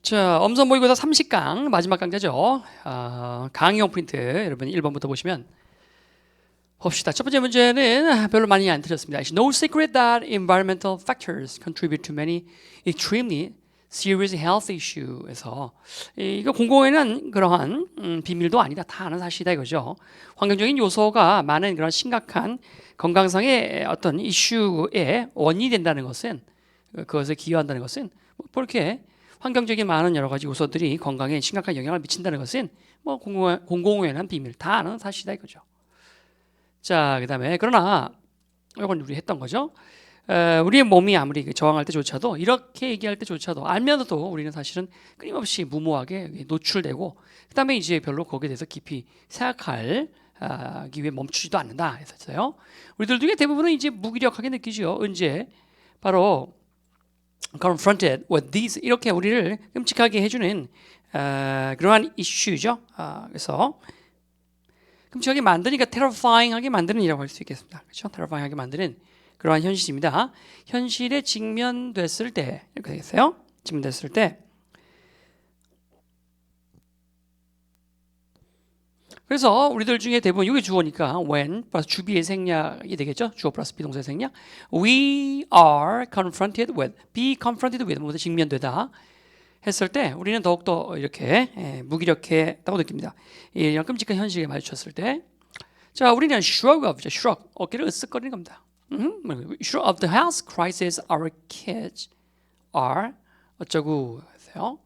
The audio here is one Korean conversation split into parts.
자, 엄선 모의고사 30강 마지막 강좌죠. 강의용 프린트 여러분 1번부터 보시면 봅시다. 첫 번째 문제는 별로 많이 안 틀렸습니다. It's no secret that environmental factors contribute to many extremely serious health issue에서 이거 공공에는 그러한 비밀도 아니다. 다 아는 사실이다 이거죠. 환경적인 요소가 많은 그런 심각한 건강상의 어떤 이슈의 원인이 된다는 것은 그것에 기여한다는 것은 뭐 그렇게 환경적인 많은 여러 가지 요소들이 건강에 심각한 영향을 미친다는 것은 뭐 공공연한 비밀 다 아는 사실이다 이거죠. 자, 그다음에 그러나 이건 우리 했던 거죠. 우리의 몸이 아무리 저항할 때조차도 이렇게 얘기할 때조차도 알면서도 우리는 사실은 끊임없이 무모하게 노출되고 그다음에 이제 별로 거기에 대해서 깊이 생각할 기회에 멈추지도 않는다 했었어요. 우리들 중에 대부분은 이제 무기력하게 느끼죠. 언제 바로 confronted with these 이렇게 우리를 끔찍하게 해주는 그러한 이슈죠. 그래서 끔찍하게 만드니까 terrifying하게 만드는 이라고 할 수 있겠습니다. 그렇죠? terrifying하게 만드는 그러한 현실입니다. 현실에 직면됐을 때 이렇게 되겠어요. 직면됐을 때 그래서 우리들 중에 대부분 이게 주어니까 when 플러스 주비의 생략이 되겠죠. 주어 플러스 비동사의 생략. We are confronted with, be confronted with 모두 직면되다 했을 때 우리는 더욱더 이렇게 무기력했다고 느낍니다. 이런 끔찍한 현실에 마주쳤을 때 자, 우리는 shrug of, shrug, 어깨를 으쓱거리는 겁니다. Shrug of the health crisis our kids are 어쩌고 하세요.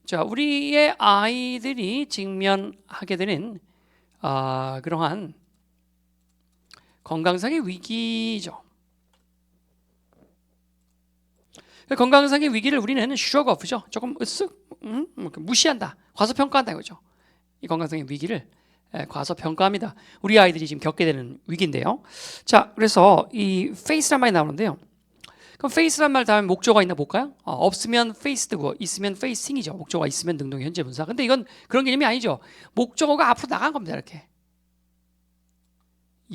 자, 우리의 아이들이 직면하게 되는 그러한 건강상의 위기죠. 건강상의 위기를 우리는 shrug off죠. 조금 으쓱 무시한다, 과소평가한다 이거죠. 이 건강상의 위기를 과소평가합니다. 우리 아이들이 지금 겪게 되는 위기인데요. 자, 그래서 이 face란 말이 나오는데요. 그럼 face란 말 다음에 목적어가 있나 볼까요? 없으면 faced고 있으면 facing이죠. 목적어가 있으면 능동의 현재 분사. 근데 이건 그런 개념이 아니죠. 목적어가 앞으로 나간 겁니다. 이렇게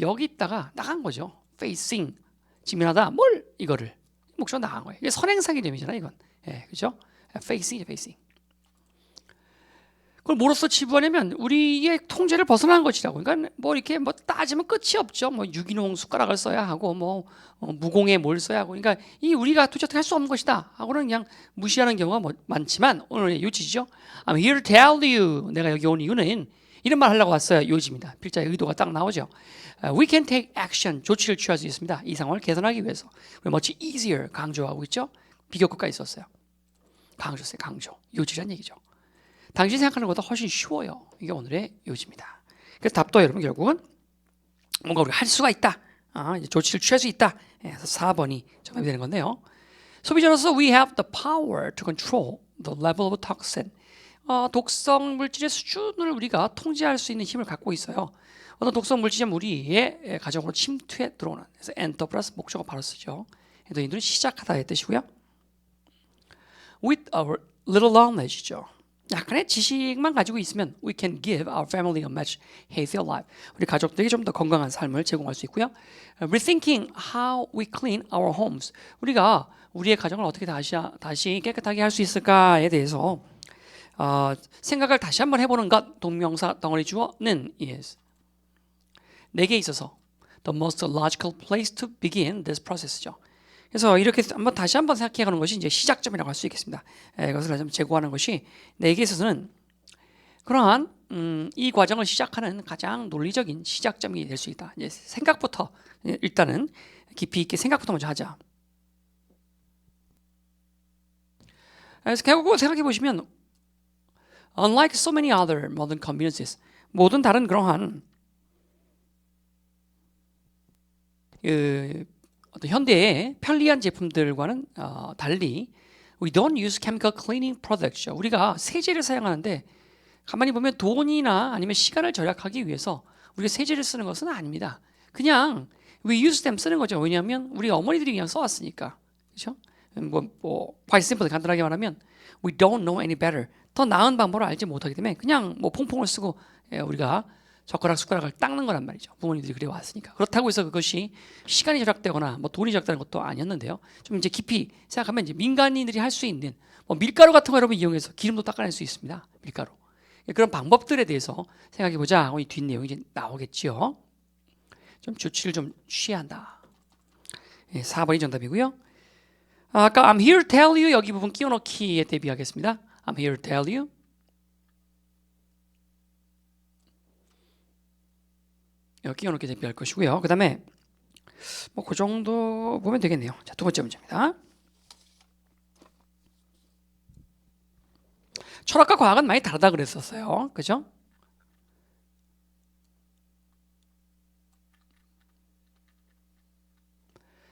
여기 있다가 나간 거죠. facing 직면하다 뭘 이거를 목적어 나간 거예요. 이게 선행사 개념이잖아요. 이건 그렇죠? facing. 그걸 뭐로써 치부하냐면 우리의 통제를 벗어난 것이라고. 그러니까 뭐 이렇게 뭐 따지면 끝이 없죠. 뭐 유기농 숟가락을 써야 하고 뭐 무공해 뭘 써야 하고. 그러니까 이 우리가 도저히 할 수 없는 것이다 하고는 그냥 무시하는 경우가 많지만 오늘의 요지죠. I'm here to tell you. 내가 여기 온 이유는 이런 말 하려고 왔어요. 요지입니다. 필자의 의도가 딱 나오죠. We can take action. 조치를 취할 수 있습니다. 이 상황을 개선하기 위해서. much easier 강조하고 있죠. 비교급까지 있었어요. 강조했어요. 강조. 요지란 얘기죠. 당신이 생각하는 것보다 훨씬 쉬워요. 이게 오늘의 요지입니다. 그래서 답도 여러분 결국은 뭔가 우리가 할 수가 있다. 이제 조치를 취할 수 있다. 그래서 4번이 정답이 되는 건데요. 소비자로서 we have the power to control the level of toxin. 독성 물질의 수준을 우리가 통제할 수 있는 힘을 갖고 있어요. 어떤 독성 물질이 우리의 가정으로 침투해 들어오는. 그래서 enter 플러스 목적어 바로 쓰죠. 그래서 이들은 시작하다의 뜻이고요. With our little knowledge죠. 약간의 지식만 가지고 있으면 we can give our family a much healthier life. 우리 가족들에게 좀 더 건강한 삶을 제공할 수 있고요. Rethinking how we clean our homes. 우리가 우리의 가정을 어떻게 다시 깨끗하게 할 수 있을까에 대해서 생각을 다시 한번 해보는 것. 동명사 덩어리 주어는 is. 내게 있어서 the most logical place to begin this process죠. 그래서 이렇게 다시 한번 생각해가는 것이 이제 시작점이라고 할 수 있겠습니다. 이것을 좀 제고하는 것이 내게 있어서는 그러한 이 과정을 시작하는 가장 논리적인 시작점이 될 수 있다. 이제 생각부터 일단은 깊이 있게 생각부터 먼저 하자. 그래서 결국 생각해 보시면 unlike so many other modern conveniences 모든 다른 그러한 어떤 현대의 편리한 제품들과는 달리 we don't use chemical cleaning products. 우리가 세제를 사용하는데 가만히 보면 돈이나 아니면 시간을 절약하기 위해서 우리가 세제를 쓰는 것은 아닙니다. 그냥 we use them 쓰는 거죠. 왜냐하면 우리 어머니들이 그냥 써왔으니까. 그렇죠? quite simple 간단하게 말하면 we don't know any better. 더 나은 방법을 알지 못하기 때문에 그냥 뭐 퐁퐁을 쓰고 우리가 숟가락을 닦는 거란 말이죠. 부모님들이 그래 왔으니까. 그렇다고 해서 그것이 시간이 절약되거나 뭐 돈이 절약되는 것도 아니었는데요. 좀 이제 깊이 생각하면 이제 민간인들이 할 수 있는 뭐 밀가루 같은 거 여러분 이용해서 기름도 닦아낼 수 있습니다. 밀가루. 그런 방법들에 대해서 생각해 보자 하고 이 뒷내용이 이제 나오겠죠. 좀 조치를 좀 취해야 한다. 4번이 정답이고요. 아까 I'm here to tell you 여기 부분 끼워넣기에 대비하겠습니다. I'm here to tell you. 여기 끼워넣기 대비할 것이고요. 그 다음에 뭐 그 정도 보면 되겠네요. 자, 두 번째 문제입니다. 철학과 과학은 많이 다르다 그랬었어요. 그죠?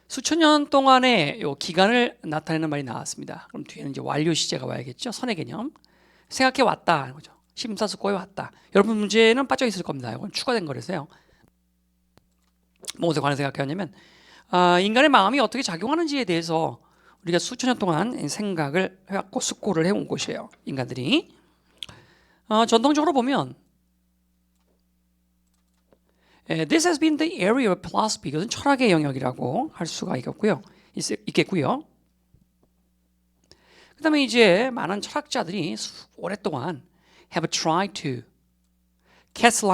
수천 년 동안의 요 기간을 나타내는 말이 나왔습니다. 그럼 뒤에는 이제 완료 시제가 와야겠죠. 선의 개념. 생각해 왔다. 거죠. 심사숙고해 왔다. 여러분 문제는 빠져 있을 겁니다. 이건 추가된 거라서요. 무엇에 관해서 생각해왔냐면 인간의 마음이 어떻게 작용하는지에 대해서 우리가 수천 년 동안 생각을 해왔고 숙고를 해온 곳이에요. 인간들이. 전통적으로 보면 This has been the area of philosophy. 이것은 철학의 영역이라고 할 수가 있겠고요. 그 다음에 이제 많은 철학자들이 오랫동안 have tried to cast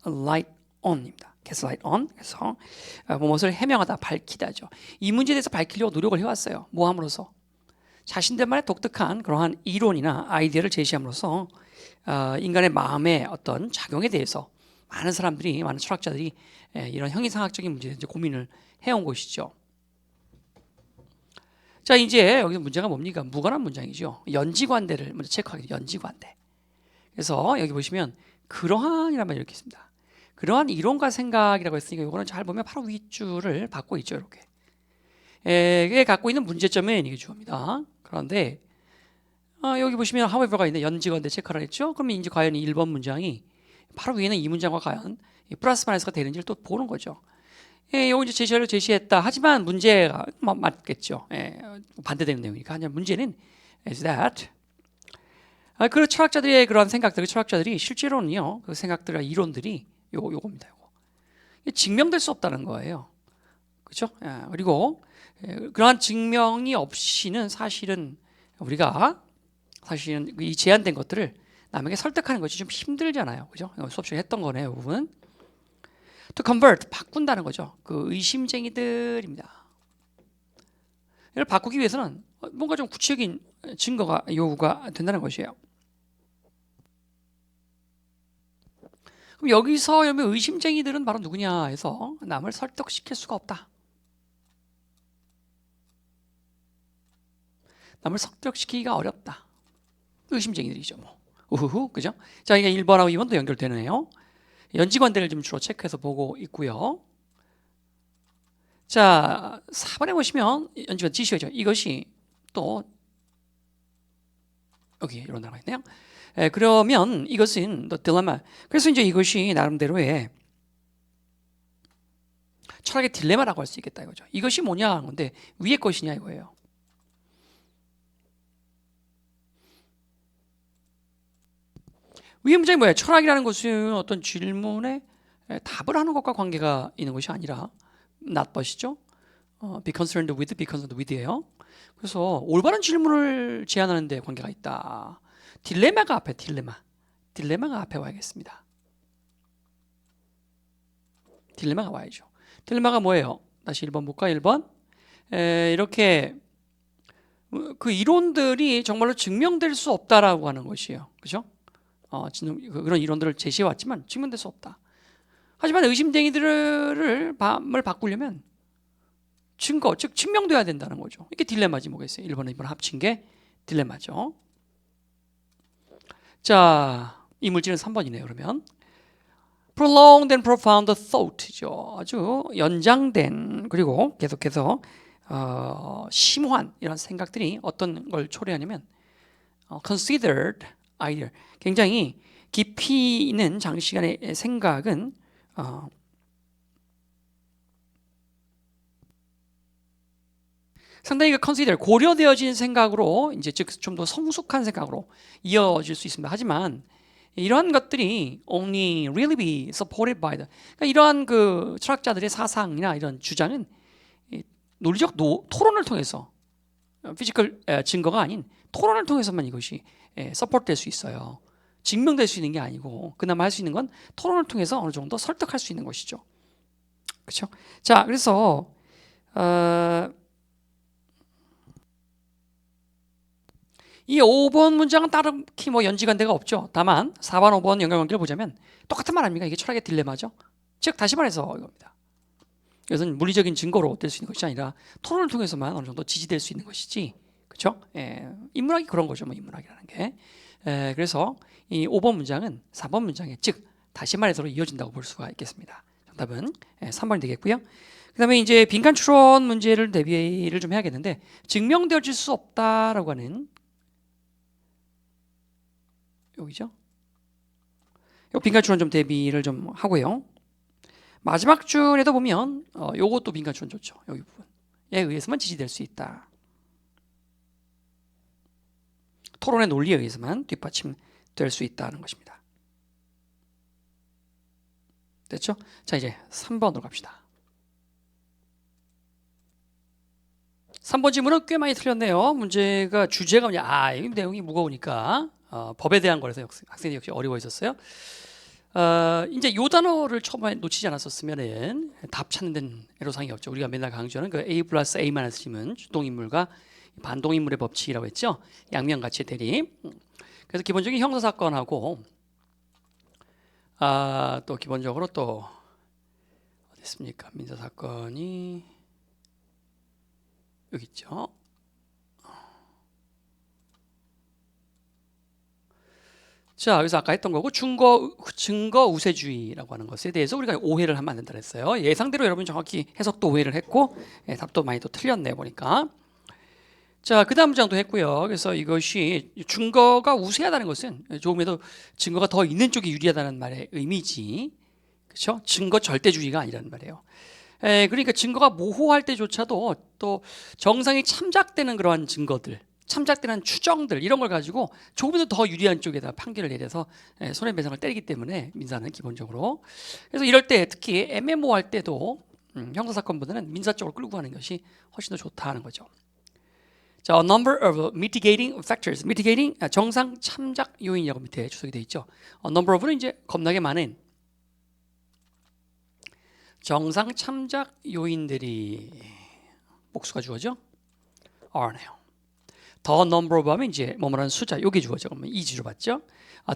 light on입니다. cast light on. 그래서 무엇을 해명하다, 밝히다죠. 이 문제에 대해서 밝히려고 노력을 해왔어요. 뭐 함으로써? 자신들만의 독특한 그러한 이론이나 아이디어를 제시함으로써 인간의 마음의 어떤 작용에 대해서 많은 사람들이, 많은 철학자들이 이런 형이상학적인 문제에 이제 고민을 해온 것이죠. 자, 이제 여기서 문제가 뭡니까? 무관한 문장이죠. 연지관대를 먼저 체크하겠습니다. 연지관대. 그래서 여기 보시면 그러한이란 말이 이렇게 있습니다. 그러한 이론과 생각이라고 했으니까 이거는 잘 보면 바로 윗줄을 받고 있죠. 이렇게. 이게 갖고 있는 문제점은 이게 주어입니다. 그런데 여기 보시면 however가 있는데 연지관대 체크를 했죠. 그러면 이제 과연 1번 문장이 바로 위에는 이 문장과 과연 플러스 마이너스가 되는지를 또 보는 거죠. 이거 이제 제시했다. 하지만 문제가 맞겠죠. 반대되는 내용이니까. 하지만 문제는 is that 그 철학자들의 그런 생각들, 철학자들이 실제로는요, 그 생각들과 이론들이 요겁니다. 요거. 증명될 수 없다는 거예요. 그렇죠? 그리고 그러한 증명이 없이는 사실은 우리가 사실은 이 제한된 것들을 남에게 설득하는 것이 좀 힘들잖아요. 그죠? 수업 시간에 했던 거네요, 부분. To convert, 바꾼다는 거죠. 그 의심쟁이들입니다. 이걸 바꾸기 위해서는 뭔가 좀 구체적인 증거가 요구가 된다는 것이에요. 그럼 여기서 의심쟁이들은 바로 누구냐 해서 남을 설득시킬 수가 없다. 남을 설득시키기가 어렵다. 의심쟁이들이죠, 뭐. 우후후, 그죠? 자, 이게 1번하고 2번도 연결되네요. 연지관대를 좀 주로 체크해서 보고 있고요. 자, 4번에 보시면 연지관 지시죠. 이것이 또 여기 이런 단어가 있네요. 그러면 이것은 the dilemma. 그래서 이제 이것이 나름대로의 철학의 딜레마라고 할 수 있겠다 이거죠. 이것이 뭐냐 하는 건데 위의 것이냐 이거예요. 위의 문장이 뭐예요? 철학이라는 것은 어떤 질문에 답을 하는 것과 관계가 있는 것이 아니라 not but이죠. be concerned with예요. 그래서 올바른 질문을 제안하는 데 관계가 있다. 딜레마가 앞에 딜레마가 앞에 와야겠습니다. 딜레마가 와야죠. 딜레마가 뭐예요? 다시 1번 볼까? 1번 이렇게 그 이론들이 정말로 증명될 수 없다라고 하는 것이에요. 그죠? 그런 이론들을 제시해 왔지만 증명될 수 없다. 하지만 의심쟁이들을 마음을 바꾸려면 증거, 즉 증명돼야 된다는 거죠. 이게 딜레마지 뭐겠어요? 1번과 2번 합친 게 딜레마죠. 자, 이 물질은 3번이네요. 그러면 prolonged and profound thought죠. 아주 연장된 그리고 계속해서 심오한 이런 생각들이 어떤 걸 초래하냐면 considered idea, 굉장히 깊이 있는 장시간의 생각은 상당히 consider 고려되어진 생각으로 이제 즉 좀 더 성숙한 생각으로 이어질 수 있습니다. 하지만 이러한 것들이 only really be supported by the 그러니까 이러한 그 철학자들의 사상이나 이런 주장은 논리적 토론을 통해서 피지컬 증거가 아닌 토론을 통해서만 이것이 서포트될 수 있어요. 증명될 수 있는 게 아니고 그나마 할 수 있는 건 토론을 통해서 어느 정도 설득할 수 있는 것이죠. 그렇죠? 자, 그래서 이 5번 문장은 딱히 뭐 연지간 데가 없죠. 다만 4번, 5번 연결관계를 보자면 똑같은 말 아닙니까? 이게 철학의 딜레마죠. 즉 다시 말해서 이겁니다. 이것은 물리적인 증거로 될 수 있는 것이 아니라 토론을 통해서만 어느 정도 지지될 수 있는 것이지, 그렇죠? 인문학이 그런 거죠. 뭐 인문학이라는 게. 그래서 이 5번 문장은 4번 문장에 즉 다시 말해서로 이어진다고 볼 수가 있겠습니다. 정답은 3번이 되겠고요. 그다음에 이제 빈칸 추론 문제를 대비를 좀 해야겠는데 증명되어질 수 없다라고 하는 여기죠. 요 빈칸 추론 좀 대비를 좀 하고요. 마지막 줄에도 보면 요것도 빈칸 추론 좋죠. 여기 부분에 의해서만 지지될 수 있다. 토론의 논리에 의해서만 뒷받침될 수 있다는 것입니다. 됐죠? 자, 이제 3번으로 갑시다. 3번 질문은 꽤 많이 틀렸네요. 문제가 주제가 뭐냐? 이 내용이 무거우니까 법에 대한 거라서 학생이 역시 어려워 있었어요. 이제 요 단어를 처음에 놓치지 않았었으면은 답 찾는 데는 애로사항이 없죠. 우리가 맨날 강조하는 그 A 플러스 A 마이너스 C는 주동인물과 반동인물의 법칙이라고 했죠. 양면가치의 대립. 그래서 기본적인 형사사건하고 또 기본적으로 또 어디 있습니까? 민사사건이 여기 있죠. 자, 그래서 아까 했던 거고 증거 우세주의라고 하는 것에 대해서 우리가 오해를 하면 안 된다 그랬어요. 예상대로 여러분 정확히 해석도 오해를 했고 답도 많이 또 틀렸네 보니까. 자, 그 다음 문장도 했고요. 그래서 이것이 증거가 우세하다는 것은 조금이라도 증거가 더 있는 쪽이 유리하다는 말의 의미지, 그렇죠? 증거 절대주의가 아니라는 말이에요. 그러니까 증거가 모호할 때조차도 또 정상이 참작되는 그러한 증거들, 참작되는 추정들 이런 걸 가지고 조금이라도 더 유리한 쪽에다 판결을 내려서 손해배상을 때리기 때문에 민사는 기본적으로. 그래서 이럴 때 특히 애매모호할 때도 형사사건보다는 민사 쪽으로 끌고 가는 것이 훨씬 더 좋다는 거죠. 자, a number of mitigating factors. mitigating 정상 참작 요인이라고 밑에 주석이 되어 있죠. a number of는 이제 겁나게 많은 정상 참작 요인들이 복수가 주어져 are네요. the number of 하면 이제 뭐뭐라는 숫자 여기 주어져. 그러면 이지로 봤죠.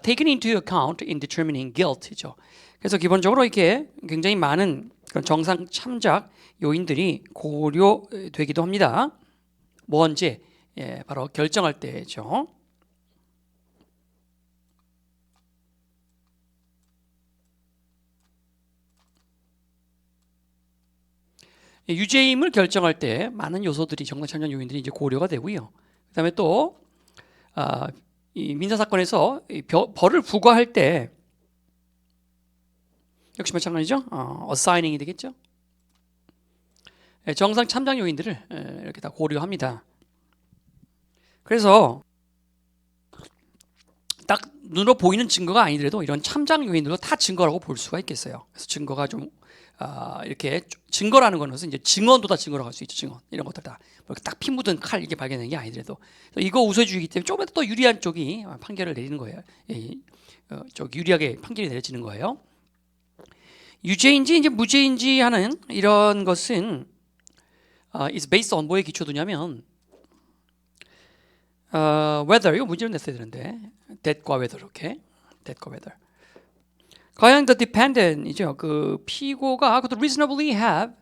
taken into account in determining guilt죠. 그래서 기본적으로 이렇게 굉장히 많은 그런 정상 참작 요인들이 고려되기도 합니다. 뭔지 바로 결정할 때죠. 유죄임을 결정할 때 많은 요소들이 정상 참작 요인들이 이제 고려가 되고요. 그다음에 또 이 민사 사건에서 벌을 부과할 때 역시 마찬가지죠. 어사이닝이 되겠죠. 정상 참작 요인들을 이렇게 다 고려합니다. 그래서 딱 눈으로 보이는 증거가 아니더라도 이런 참작 요인들도 다 증거라고 볼 수가 있겠어요. 그래서 증거가 좀 이렇게 증거라는 것은 이제 증언도 다 증거라고 할 수 있죠. 증언 이런 것들 다 이렇게 딱 피 묻은 칼 이게 발견된 게 아니더라도 이거 우세주의이기 때문에 조금 더 유리한 쪽이 판결을 내리는 거예요. 유리하게 판결이 내려지는 거예요. 유죄인지 이제 무죄인지 하는 이런 것은 is based on 뭐에 기초두냐면 whether 이거 문제를 냈어야 되는데 that과 whether 이렇게 that과 whether 과연 the defendant이죠. 그 피고가 could reasonably have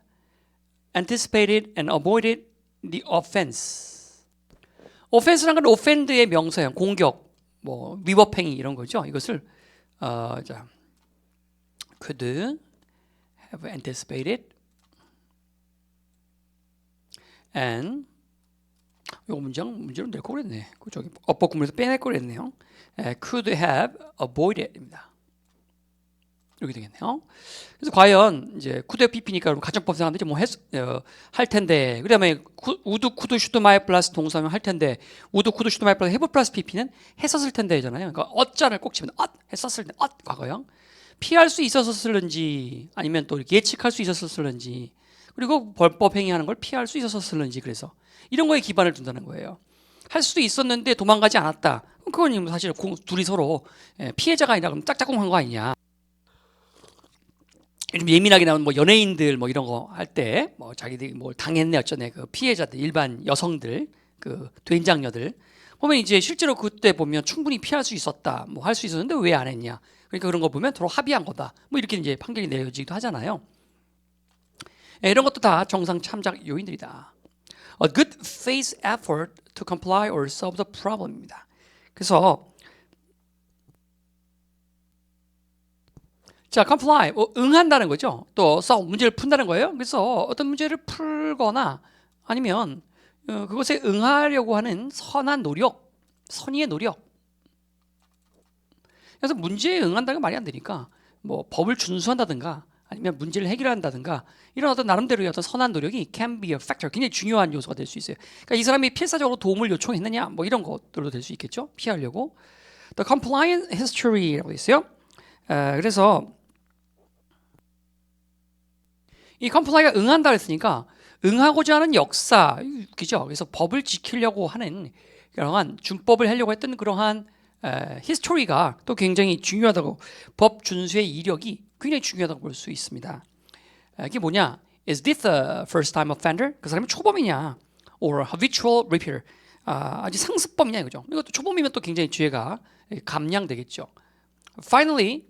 anticipated and avoided the offense. offense라는 건 offend의 명사형, 공격, 뭐 위법행위 이런 거죠. 이것을 자 could have anticipated and 이거 문제로 낼 거 그랬네. 저기 어법 구문에서 빼낼 거 그랬네요. could have avoided입니다. 이렇게 되겠네요. 그래서 과연 이제 쿠드 PP니까 가정법 사람들이 할 텐데, 그다음에 우드 쿠드 슈드 마이 플러스 동사면 할 텐데, 우드 쿠드 슈드 마이 플러스 해브 플러스 PP는 했었을 텐데잖아요. 그러니까 어자를 꼭 치면 했었을 때 과거형. 피할 수 있었을는지 아니면 또 예측할 수 있었을는지, 그리고 벌법 행위하는 걸 피할 수 있었을는지, 그래서 이런 거에 기반을 둔다는 거예요. 할 수도 있었는데 도망가지 않았다. 그건 사실 둘이 서로 피해자가 아니라 그럼 짝짝꿍한 거 아니냐. 좀 예민하게 나오는 뭐 연예인들 뭐 이런 거 할 때 뭐 자기들이 뭘 당했네 어쩌네, 그 피해자들, 일반 여성들, 그 된장녀들 보면 이제 실제로 그때 보면 충분히 피할 수 있었다, 뭐 할 수 있었는데 왜 안 했냐. 그러니까 그런 거 보면 서로 합의한 거다. 뭐 이렇게 이제 판결이 내려지기도 하잖아요. 이런 것도 다 정상 참작 요인들이다. A good faith effort to comply or solve the problem입니다. 그래서 자, comply, 응한다는 거죠. 또 solve, 문제를 푼다는 거예요. 그래서 어떤 문제를 풀거나 아니면 그것에 응하려고 하는 선한 노력, 선의의 노력. 그래서 문제에 응한다는 건 말이 안 되니까 뭐 법을 준수한다든가 아니면 문제를 해결한다든가 이런 어떤 나름대로의 어떤 선한 노력이 can be a factor, 굉장히 중요한 요소가 될 수 있어요. 그러니까 이 사람이 필사적으로 도움을 요청했느냐 뭐 이런 것들도 될 수 있겠죠. 피하려고. The compliance history라고 있어요. 그래서 이 컴플라이가 응한다 했으니까 응하고자 하는 역사, 웃기죠. 그래서 법을 지키려고 하는 그러한 준법을 하려고 했던 그러한 히스토리가 또 굉장히 중요하다고, 법 준수의 이력이 굉장히 중요하다고 볼 수 있습니다. 이게 뭐냐? Is this a first time offender? 그 사람이 초범이냐? Or habitual repeater? 아직 상습범이냐 이거죠. 이것도 초범이면 또 굉장히 죄가 감량되겠죠. Finally,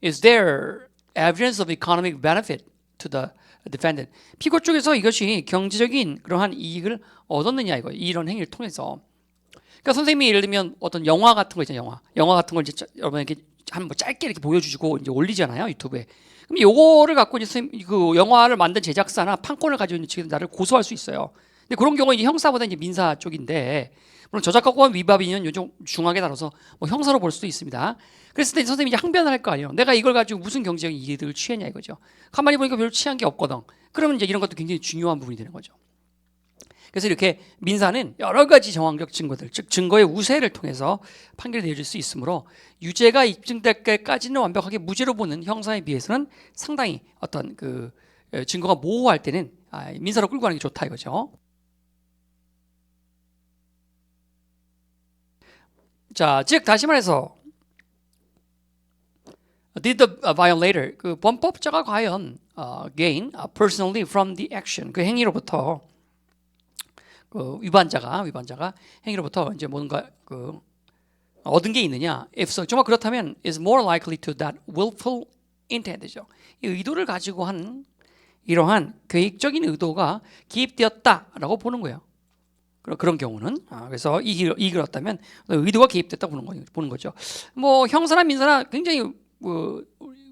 is there evidence of economic benefit to the defendant? 피고 쪽에서 이것이 경제적인 그러한 이익을 얻었느냐 이거, 이런 행위를 통해서. 그러니까 선생님이 예를 들면 어떤 영화 같은 거 있잖아요. 영화 같은 걸 이제 여러분에게 한번 짧게 이렇게 보여주시고 이제 올리잖아요, 유튜브에. 그럼 요거를 갖고 이제 선생님 그 영화를 만든 제작사나 판권을 가지고 있는 측에서 나를 고소할 수 있어요. 근데 그런 경우는 이제 형사보다 이제 민사 쪽인데, 물론 저작권법 위반이면 요즘 중하게 다뤄서 뭐 형사로 볼 수도 있습니다. 그랬을 때 선생님이 이제 항변을 할 거 아니에요. 내가 이걸 가지고 무슨 경제적인 이익을 취했냐 이거죠. 가만히 보니까 별로 취한 게 없거든. 그러면 이제 이런 것도 굉장히 중요한 부분이 되는 거죠. 그래서 이렇게 민사는 여러 가지 정황적 증거들, 즉 증거의 우세를 통해서 판결이 내릴 수 있으므로 유죄가 입증될 때까지는 완벽하게 무죄로 보는 형사에 비해서는 상당히 어떤 그 증거가 모호할 때는 민사로 끌고 가는 게 좋다 이거죠. 자, 즉 다시 말해서 did the violator, 그 범법자가 과연 gain personally from the action, 그 행위로부터, 그 위반자가 행위로부터 이제 뭔가 그 얻은 게 있느냐? If so, 정말 그렇다면 is more likely to that willful intent죠. 이 의도를 가지고 한 이러한 계획적인 의도가 개입되었다라고 보는 거예요. 그런 경우는 그래서 이익을 얻다면 의도가 개입됐다 보는 거죠. 뭐 형사나 민사나 굉장히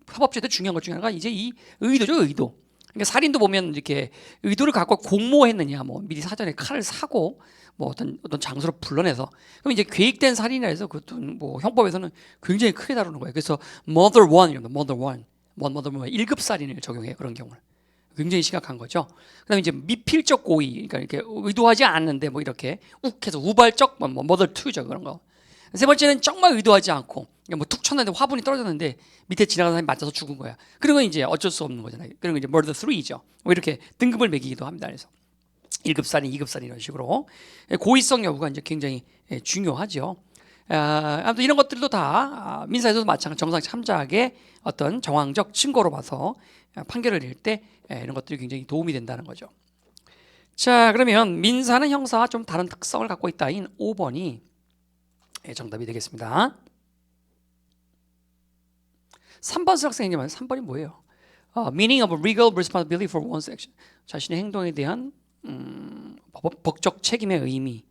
합법죄도 중요한 것 중에 하나가 이제 이 의도죠, 의도. 그러니까 살인도 보면 이렇게 의도를 갖고 공모했느냐, 뭐 미리 사전에 칼을 사고 뭐 어떤 장소로 불러내서, 그럼 이제 계획된 살인이라 해서 그것도 뭐 형법에서는 굉장히 크게 다루는 거예요. 그래서 murder one입니다. murder one 1급 살인을 적용해요. 그런 경우는 굉장히 심각한 거죠. 그다음에 이제 미필적 고의, 그러니까 이렇게 의도하지 않는데 뭐 이렇게 욱해서 우발적 뭐 murder two죠, 그런 거. 세 번째는 정말 의도하지 않고 뭐 툭 쳤는데 화분이 떨어졌는데 밑에 지나가는 사람이 맞아서 죽은 거야. 그런 건 이제 어쩔 수 없는 거잖아요. 그런 건 이제 murder 3죠. 뭐 이렇게 등급을 매기기도 합니다. 그래서 1급 살인, 2급 살인 이런 식으로 고의성 여부가 이제 굉장히 중요하죠. 아무튼 이런 것들도 다 민사에서도 마찬가지 정상 참작의 어떤 정황적 증거로 봐서 판결을 내릴 때 이런 것들이 굉장히 도움이 된다는 거죠. 자, 그러면 민사는 형사와 좀 다른 특성을 갖고 있다인 5번이 정답이 되겠습니다. 3번 수학생님은 3번이 뭐예요? Meaning of legal responsibility for one's action. 자신의 행동에 대한 법적 책임의 의미.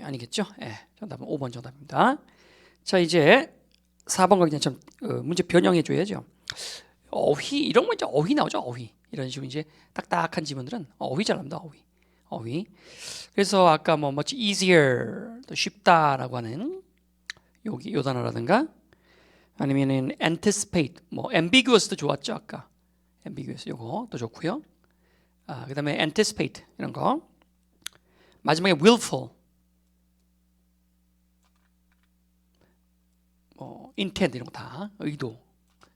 아니겠죠? 정답은 5번 정답입니다. 자, 이제 4번과 그냥 좀 문제 변형해 줘야죠. 어휘, 이런 거 이제 어휘 나오죠. 어휘. 이런 식으로 이제 딱딱한 지문들은 어휘 잘합니다. 어휘. 그래서 아까 뭐 much easier, 더 쉽다라고 하는 요 단어라든가 아니면은 anticipate, 뭐 ambiguous도 좋았죠 아까. ambiguous 요거 또 좋고요. 그다음에 anticipate 이런 거. 마지막에 willful, intent 이런 거 다 의도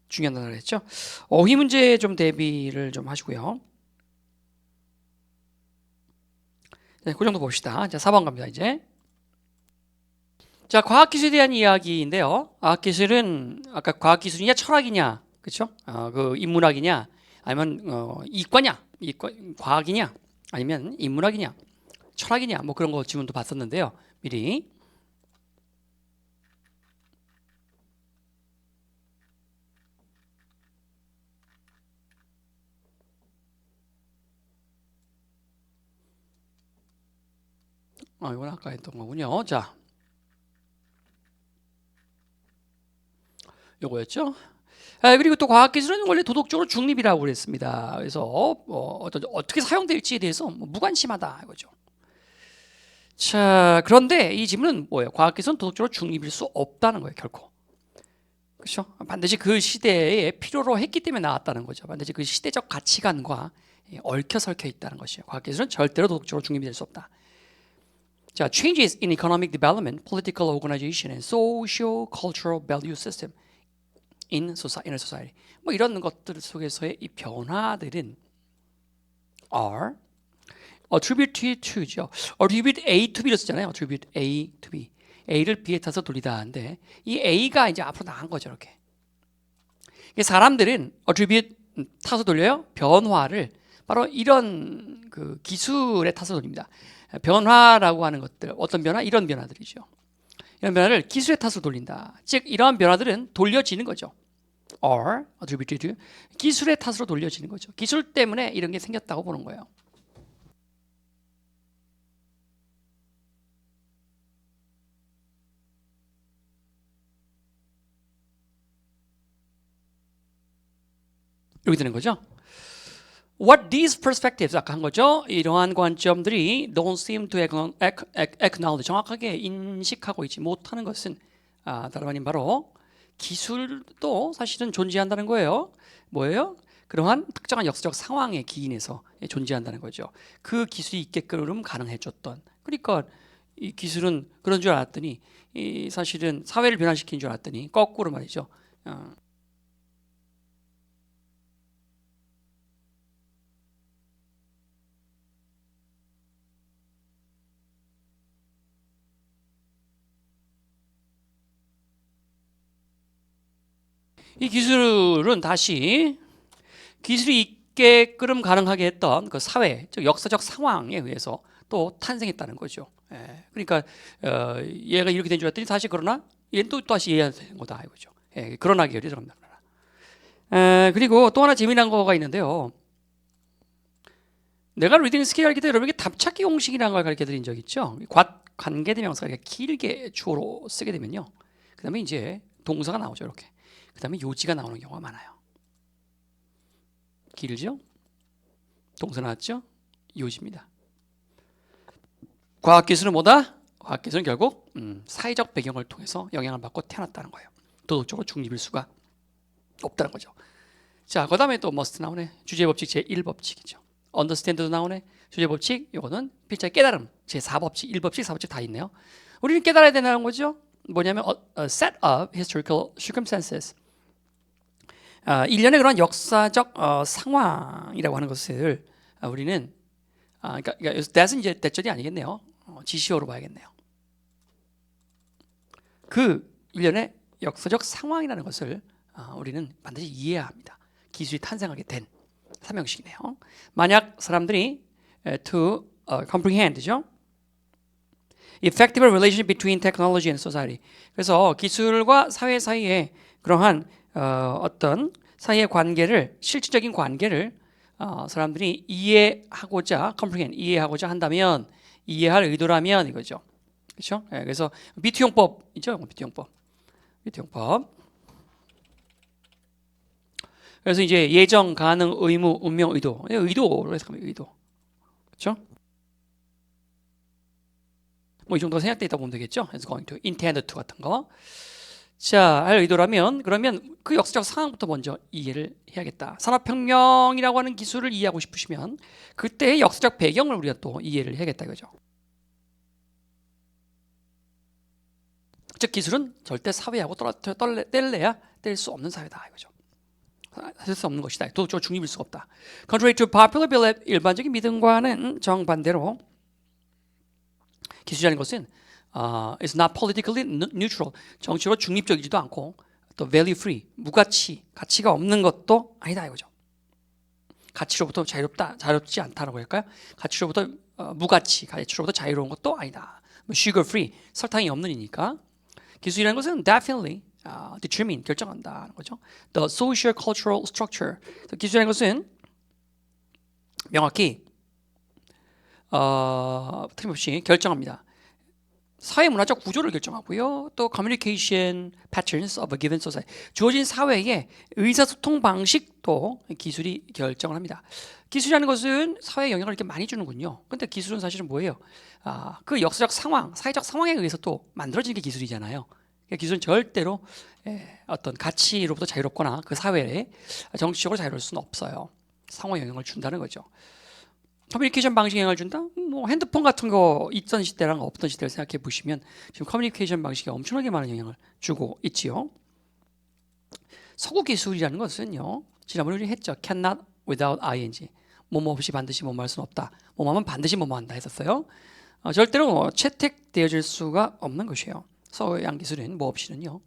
중요한 단어를 했죠. 어휘 문제 좀 대비를 좀 하시고요. 네, 그 정도 봅시다. 자, 4번 갑니다 이제. 자, 과학기술에 대한 이야기인데요. 과학기술은 아까 과학기술이냐 철학이냐, 그렇죠? 그 인문학이냐, 아니면 이과냐, 과학이냐, 아니면 인문학이냐, 철학이냐, 뭐 그런 거 질문도 봤었는데요. 미리. 이건 아까 했던 거군요. 자, 요거였죠. 그리고 또 과학기술은 원래 도덕적으로 중립이라고 그랬습니다. 그래서 어떻게 사용될지에 대해서 뭐 무관심하다 이거죠. 자, 그런데 이 질문은 뭐예요? 과학기술은 도덕적으로 중립일 수 없다는 거예요, 결코. 그렇죠? 반드시 그 시대에 필요로 했기 때문에 나왔다는 거죠. 반드시 그 시대적 가치관과 얽혀 설켜 있다는 것이에요. 과학기술은 절대로 도덕적으로 중립이 될 수 없다. 자, changes in economic development, political organization, and socio-cultural value system in society. 뭐 이런 것들 속에서의 이 변화들은 are attributed to죠. attribute A to B로 쓰잖아요. attribute A to B. A를 B에 타서 돌리다 하는데 이 A가 이제 앞으로 나간 거죠. 이렇게. 사람들은 attribute 타서 돌려요. 변화를 바로 이런 그 기술에 타서 돌립니다. 변화라고 하는 것들, 어떤 변화? 이런 변화들이죠. 이런 변화를 기술에 타서 돌린다. 즉 이러한 변화들은 돌려지는 거죠. are attributed to 기술의 탓으로 돌려지는 거죠. 기술 때문에 이런 게 생겼다고 보는 거예요. 이렇게 되는 거죠. What these perspectives 아까 한 거죠. 이러한 관점들이 don't seem to acknowledge 정확하게 인식하고 있지 못하는 것은 다름 아닌 바로 기술도 사실은 존재한다는 거예요. 뭐예요? 그러한 특정한 역사적 상황에 기인해서 존재한다는 거죠. 그 기술이 있게끔 가능해졌던. 그러니까 이 기술은 그런 줄 알았더니 이 사실은 사회를 변화시킨 줄 알았더니 거꾸로 말이죠. 이 기술은 다시 기술이 있게끔 가능하게 했던 그 사회, 즉 역사적 상황에 의해서 또 탄생했다는 거죠. 그러니까 얘가 이렇게 된 줄 알았더니 사실 그러나 얘는 또 다시 얘가 된 거다 이거죠. 그러나 계열이 들어갑니다. 그리고 또 하나 재미난 거가 있는데요. 내가 리딩 스킬 가르칠 때 여러분에게 답찾기 공식이라는 걸 가르쳐 드린 적 있죠. 관계대명사가 이렇게 길게 주어로 쓰게 되면요. 그 다음에 이제 동사가 나오죠. 이렇게. 그 다음에 요지가 나오는 경우가 많아요. 길죠? 동사 나왔죠? 요지입니다. 과학기술은 뭐다? 과학기술은 결국 사회적 배경을 통해서 영향을 받고 태어났다는 거예요. 도덕적으로 중립일 수가 없다는 거죠. 자, 그 다음에 또 must 나오네. 주제법칙 제1법칙이죠. understand도 나오네. 주제법칙, 요거는 필자의 깨달음 제4법칙, 1법칙, 4법칙 다 있네요. 우리는 깨달아야 되는 거죠. 뭐냐면 a set of historical circumstances. 일련의 그런 역사적 상황이라고 하는 것을 우리는 그러니까 that은 이제 대절이 아니겠네요. 지시어로 봐야겠네요. 그 일련의 역사적 상황이라는 것을 우리는 반드시 이해해야 합니다. 기술이 탄생하게 된 삼형식이네요. 만약 사람들이 to comprehend죠. Effective relationship between technology and society. 그래서 기술과 사회 사이에 그러한 어떤 사이의 관계를 실질적인 관계를 사람들이 이해하고자 comprehend 이해하고자 한다면 이해할 의도라면 이거죠. 그렇죠? 그래서 비투용법이죠. 비투용법. 그래서 이제 예정, 가능, 의무, 운명, 의도. 의도로 해석하면 의도. 그렇죠? 뭐 이 정도 생략돼 있다고 보면 되겠죠. It's going to, intend to 같은 거. 자, 할 의도라면 그러면 그 역사적 상황부터 먼저 이해를 해야겠다. 산업혁명이라고 하는 기술을 이해하고 싶으시면 그때의 역사적 배경을 우리가 또 이해를 해야겠다 이거죠. 즉 기술은 절대 사회하고 뗄래야 뗄 수 없는 사회다 이거죠. 뗄 수 없는 것이다. 도저히 중립일 수가 없다. Contrary to popular belief, 일반적인 믿음과는 정반대로 기술이라는 것은 is not politically neutral. 정치로 중립적이지도 않고 또 value free, 무가치, 가치가 없는 것도 아니다 이거죠. 가치로부터 자유롭지 않다라고 할까요? 가치로부터 무가치, 가치로부터 자유로운 것도 아니다. sugar free, 설탕이 없는 이니까. 기술이라는 것은 definitely determine, 결정한다는 거죠. The social cultural structure. 기술이라는 것은 명확히 틀림없이 결정합니다. 사회 문화적 구조를 결정하고요. 또 communication patterns of a given society. 주어진 사회의 의사소통 방식도 기술이 결정을 합니다. 기술이라는 것은 사회에 영향을 이렇게 많이 주는군요. 근데 기술은 사실은 뭐예요? 그 역사적 상황, 사회적 상황에 의해서 또 만들어지는 게 기술이잖아요. 기술은 절대로 어떤 가치로부터 자유롭거나 그 사회에 정치적으로 자유로울 수는 없어요. 상호에 영향을 준다는 거죠. 커뮤니케이션 방식에 영향을 준다? 뭐 핸드폰 같은 거 있던 시대랑 없던 시대를 생각해 보시면 지금 커뮤니케이션 방식에 엄청나게 많은 영향을 주고 있지요. 서구 기술이라는 것은요. 지난번에 우리 했죠. cannot without ing. 뭐뭐 없이 반드시 뭐뭐 할 수는 없다. 뭐뭐 하면 반드시 뭐뭐 한다 했었어요. 절대로 채택되어질 수가 없는 것이에요. 서양 기술은 뭐 없이는요.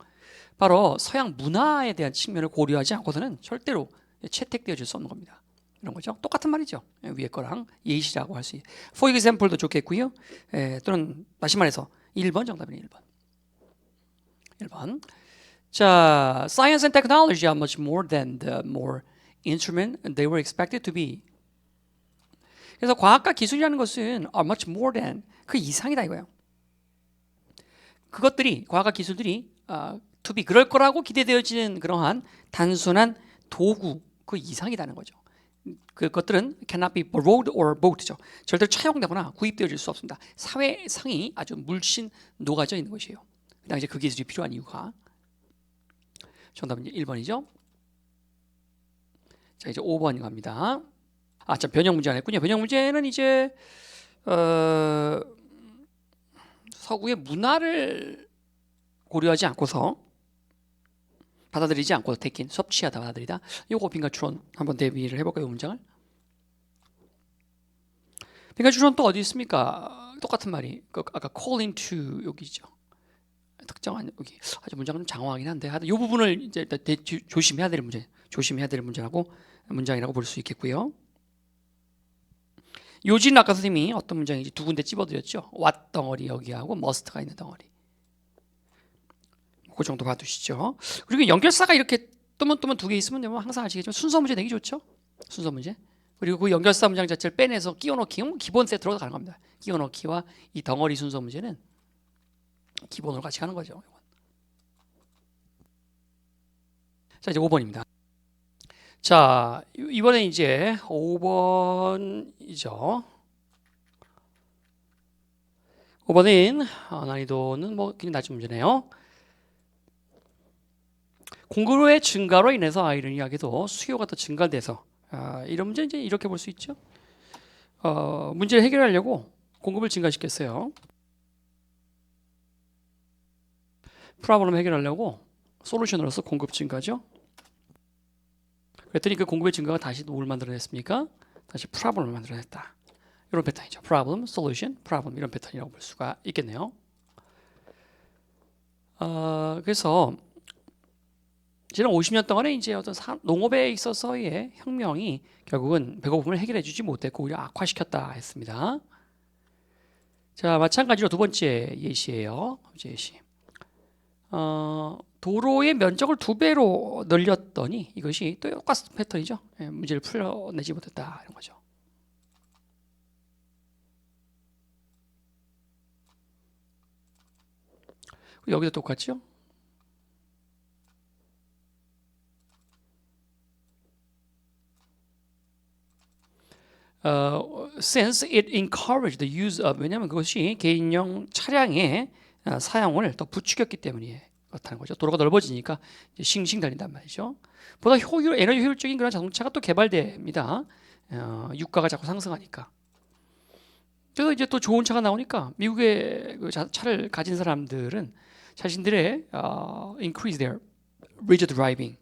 바로 서양 문화에 대한 측면을 고려하지 않고서는 절대로 채택되어질 수 없는 겁니다. 이런 거죠. 똑같은 말이죠. 위에 거랑 예시라고 할 수 있어요. For example도 좋겠고요. 또는 다시 말해서 1번 정답이네. 1번. 자, science and technology are much more than the more instrument they were expected to be. 그래서 과학과 기술이라는 것은 are much more than 그 이상이다 이거예요. 그것들이 과학과 기술들이 to be 그럴 거라고 기대되어지는 그러한 단순한 도구 그 이상이라는 거죠. 그것들은 cannot be borrowed or bought죠. 절대로 차용되거나 구입되어질 수 없습니다. 사회상이 아주 물씬 녹아져 있는 것이에요. 그 당시에 그 기술이 필요한 이유가 정답은 1번이죠. 자 이제 5번 갑니다. 참 변형 문제 안 했군요. 변형 문제는 이제 서구의 문화를 고려하지 않고서 받아들이지 않고 태킨 섭취하다 받아들이다. 요거 빈칸 추론 한번 대비를 해볼까요? 이 문장을. 빈칸 추론 또 어디 있습니까? 똑같은 말이 아까 call into 여기죠. 특정한 여기 아주 문장은 좀 장황하긴 한데 이 부분을 이제 조심해야 될 문장이라고 볼 수 있겠고요. 요지는 아까 선생님이 어떤 문장인지 두 군데 찝어드렸죠. what 덩어리 여기하고 must가 있는 덩어리. 그 정도 봐두시죠. 그리고 연결사가 이렇게 뜨문뜨문 두 개 있으면 항상 아시겠지만 순서 문제 내기 좋죠. 순서 문제. 그리고 그 연결사 문장 자체를 빼내서 끼워넣기 기본 세트로 가는 겁니다. 끼워넣기와 이 덩어리 순서 문제는 기본으로 같이 가는 거죠. 자 이제 5번입니다. 자 이번에 이제 5번이죠. 5번은 난이도는 뭐 굉장히 낮은 문제네요. 공급의 증가로 인해서 아이러니하게도 수요가 더 증가돼서 이런 문제 이제 이렇게 볼 수 있죠. 문제를 해결하려고 공급을 증가시켰어요. 프로블럼 해결하려고 솔루션으로서 공급 증가죠. 그랬더니 그 공급의 증가가 다시 뭘 만들어냈습니까? 다시 프로블럼을 만들어냈다. 이런 패턴이죠. 프로블럼, 솔루션, 프로블럼 이런 패턴이라고 볼 수가 있겠네요. 그래서 지난 50년 동안에 이제 어떤 농업에 있어서의 혁명이 결국은 배고픔을 해결해주지 못했고 오히려 악화시켰다 했습니다. 자 마찬가지로 두 번째 예시예요. 예시. 도로의 면적을 2배로 늘렸더니 이것이 또 똑같은 패턴이죠. 문제를 풀어내지 못했다 이런 거죠. 여기도 똑같죠. Since it encouraged the use of 왜냐하면 그것이 개인용 차량의 사용을 더 부추겼기 때문이에요. 그렇다는 거죠. 도로가 넓어지니까 이제 싱싱 달린단 말이죠. 보다 에너지 효율적인 그런 자동차가 또 개발됩니다. 유가가 자꾸 상승하니까. 그래서 이제 또 좋은 차가 나오니까 미국의 그 차를 가진 사람들은 자신들의 increase their rigid driving.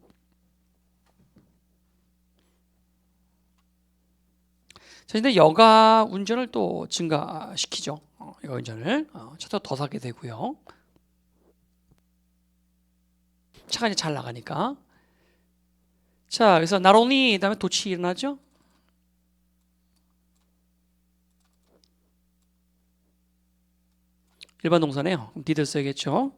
자신들 여가 운전을 또 증가시키죠. 여가 운전을 차도 더 사게 되고요. 차가 이제 잘 나가니까. 자, 그래서 not only 다음에 도치 일어나죠. 일반 동사네요. 그럼 did 써야겠죠.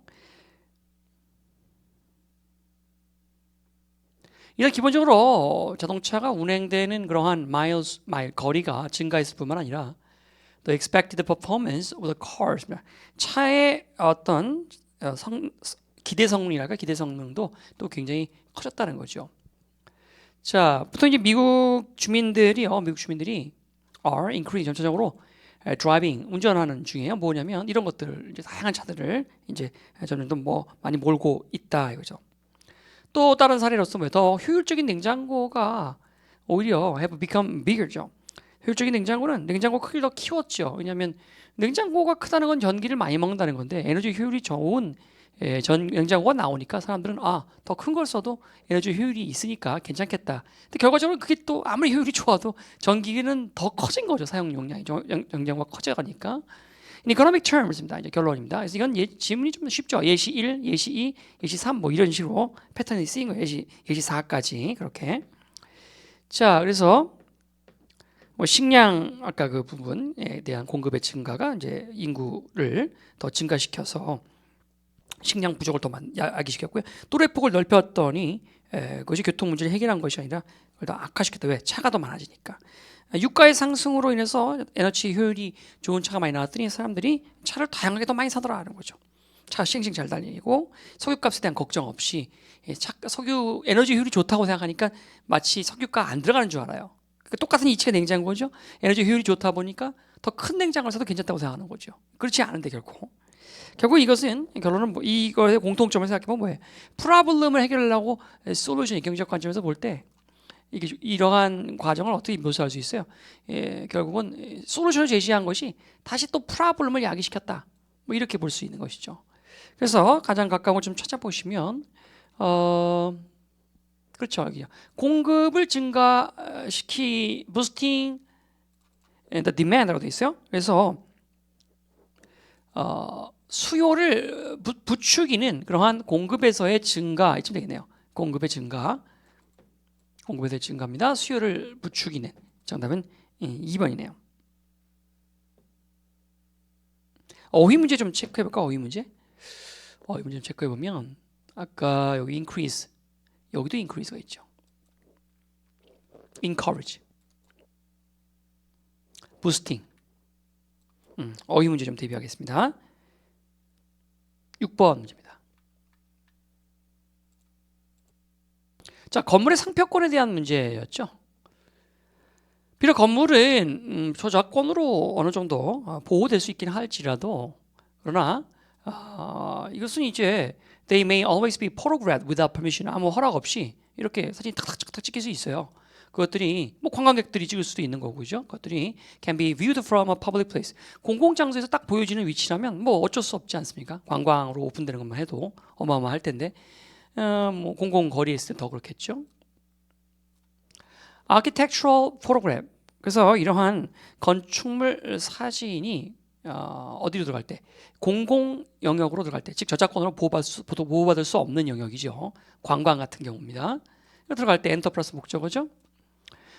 이런 기본적으로 자동차가 운행되는 그러한 마일 거리가 증가했을 뿐만 아니라 the expected performance of the cars 차의 어떤 기대 성능이랄까 기대 성능도 또 굉장히 커졌다는 거죠. 자, 보통 이제 미국 주민들이 are increase 전체적으로 driving 운전하는 중이에요. 뭐냐면 이런 것들 이제 다양한 차들을 이제 점점 뭐 많이 몰고 있다 이거죠. 또 다른 사례로서 더 효율적인 냉장고가 오히려 have become bigger죠. 효율적인 냉장고는 냉장고 크기를 더 키웠죠. 왜냐하면 냉장고가 크다는 건 전기를 많이 먹는다는 건데 에너지 효율이 좋은 냉장고가 나오니까 사람들은 더 큰 걸 써도 에너지 효율이 있으니까 괜찮겠다. 근데 결과적으로 그게 또 아무리 효율이 좋아도 전기는 더 커진 거죠. 사용 용량이 냉장고가 커져가니까. economic terms입니다. 이제 결론입니다. 그래서 이건 지문이 좀 쉽죠. 예시 1, 예시 2, 예시 3 뭐 이런 식으로 패턴이 쓰인 거예요. 예시 4까지 그렇게. 자, 그래서 뭐 식량 아까 그 부분에 대한 공급의 증가가 이제 인구를 더 증가시켜서 식량 부족을 더 야기시켰고요. 또래 폭을 넓혔더니 그것이 교통 문제를 해결한 것이 아니라 그걸 더 악화시켰다. 왜? 차가 더 많아지니까. 유가의 상승으로 인해서 에너지 효율이 좋은 차가 많이 나왔더니 사람들이 차를 다양하게 더 많이 사더라는 거죠. 차가 싱싱 잘 달리고 석유값에 대한 걱정 없이 석유 에너지 효율이 좋다고 생각하니까 마치 석유가 안 들어가는 줄 알아요. 똑같은 이치가 냉장고죠. 에너지 효율이 좋다 보니까 더 큰 냉장고를 사도 괜찮다고 생각하는 거죠. 그렇지 않은데 결국 이것은 결론은 뭐 이거의 공통점을 생각해보면 뭐예요? 프로블럼을 해결하려고 솔루션이 경제적 관점에서 볼 때 이러한 과정을 어떻게 묘사할 수 있어요? 결국은 솔루션을 제시한 것이 다시 또 프로블럼을 야기시켰다. 뭐 이렇게 볼 수 있는 것이죠. 그래서 가장 가까운 걸 좀 찾아보시면 그렇죠. 여기요. 공급을 boosting the demand라고 돼 있어요. 그래서 수요를 부추기는 그러한 공급에서의 증가 이쯤 되겠네요. 공급에서의 증가입니다. 수요를 부추기는. 정답은 2번이네요. 어휘 문제 좀 체크해볼까? 어휘 문제 좀 체크해보면 아까 여기 increase 여기도 increase가 있죠. encourage, boosting. 어휘 문제 좀 대비하겠습니다. 6번 문제입니다. 자, 건물의 상표권에 대한 문제였죠. 비록 건물은 저작권으로 어느 정도 보호될 수 있긴 할지라도 그러나 이것은 이제 they may always be photographed without permission. 아무 허락 없이 이렇게 사진 탁탁탁 찍힐 수 있어요. 그것들이 뭐 관광객들이 찍을 수도 있는 거고죠. 그것들이 can be viewed from a public place. 공공장소에서 딱 보여지는 위치라면 뭐 어쩔 수 없지 않습니까? 관광으로 오픈되는 것만 해도 어마어마할 텐데 뭐 공공거리에 있을 때 더 그렇겠죠. architectural photograph. 그래서 이러한 건축물 사진이 어디로 들어갈 때? 공공 영역으로 들어갈 때, 즉 저작권으로 보호받을 수 없는 영역이죠. 관광 같은 경우입니다. 들어갈 때 엔터 플러스 목적어죠.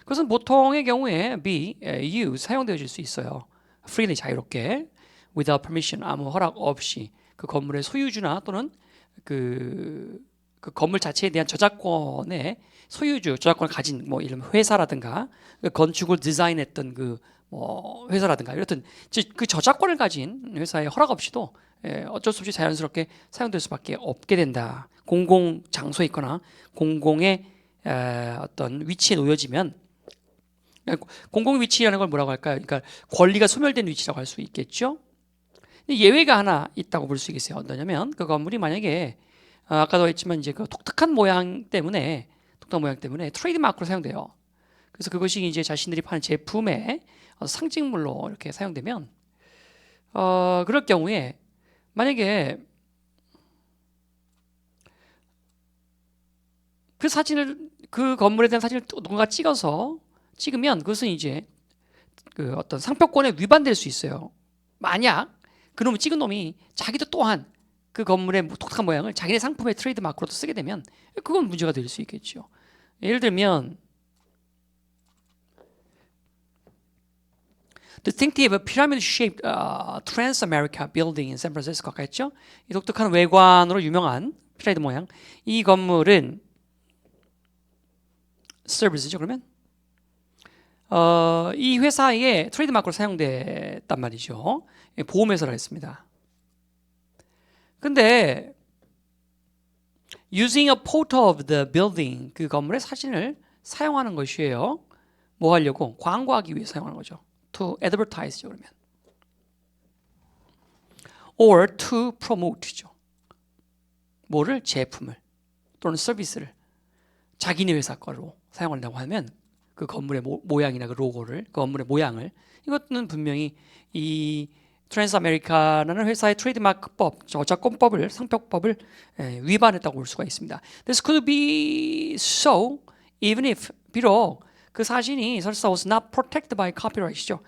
그것은 보통의 경우에 be used 사용되어질 수 있어요. freely 자유롭게 without permission 아무 허락 없이 그 건물의 소유주나 또는 그 건물 자체에 대한 저작권의 소유주, 저작권을 가진 뭐 이런 회사라든가 그 건축을 디자인했던 그 뭐 회사라든가 이렇든 그 저작권을 가진 회사의 허락 없이도 어쩔 수 없이 자연스럽게 사용될 수밖에 없게 된다. 공공 장소에 있거나 공공의 어떤 위치에 놓여지면 공공 위치라는 걸 뭐라고 할까요? 그러니까 권리가 소멸된 위치라고 할 수 있겠죠. 근데 예외가 하나 있다고 볼 수 있겠어요. 어떠냐면 그 건물이 만약에 아까도 했지만 이제 그 독특한 모양 때문에 트레이드 마크로 사용돼요. 그래서 그것이 이제 자신들이 파는 제품의 상징물로 이렇게 사용되면 그럴 경우에 만약에 그 사진을 그 건물에 대한 사진을 또 누군가 찍으면 그것은 이제 그 어떤 상표권에 위반될 수 있어요. 만약 그놈을 찍은 놈이 자기도 또한 그 건물의 독특한 모양을 자기네 상품의 트레이드 마크로도 쓰게 되면 그건 문제가 될 수 있겠죠. 예를 들면 distinctive pyramid-shaped Transamerica building in San Francisco 아까 했죠? 이 독특한 외관으로 유명한 피라미드 모양 이 건물은 서비스죠. 그러면 이 회사의 트레이드 마크로 사용됐단 말이죠. 보험회사라 했습니다. 근데 using a photo of the building 그 건물의 사진을 사용하는 것이에요. 뭐 하려고? 광고하기 위해 사용하는 거죠. to advertise죠. 그러면 or to promote죠. 뭐를? 제품을 또는 서비스를 자기네 회사 거로 사용한다고 하면 그 건물의 모양이나 그 로고를 그 건물의 모양을 이것은 분명히 이 트랜스아메리카라는 회사의 트레이드마크법, 저작권법을 상표법을 위반했다고 볼 수가 있습니다. This could be so even if 비록 그 사진이 설사 was not protected by copyright이죠.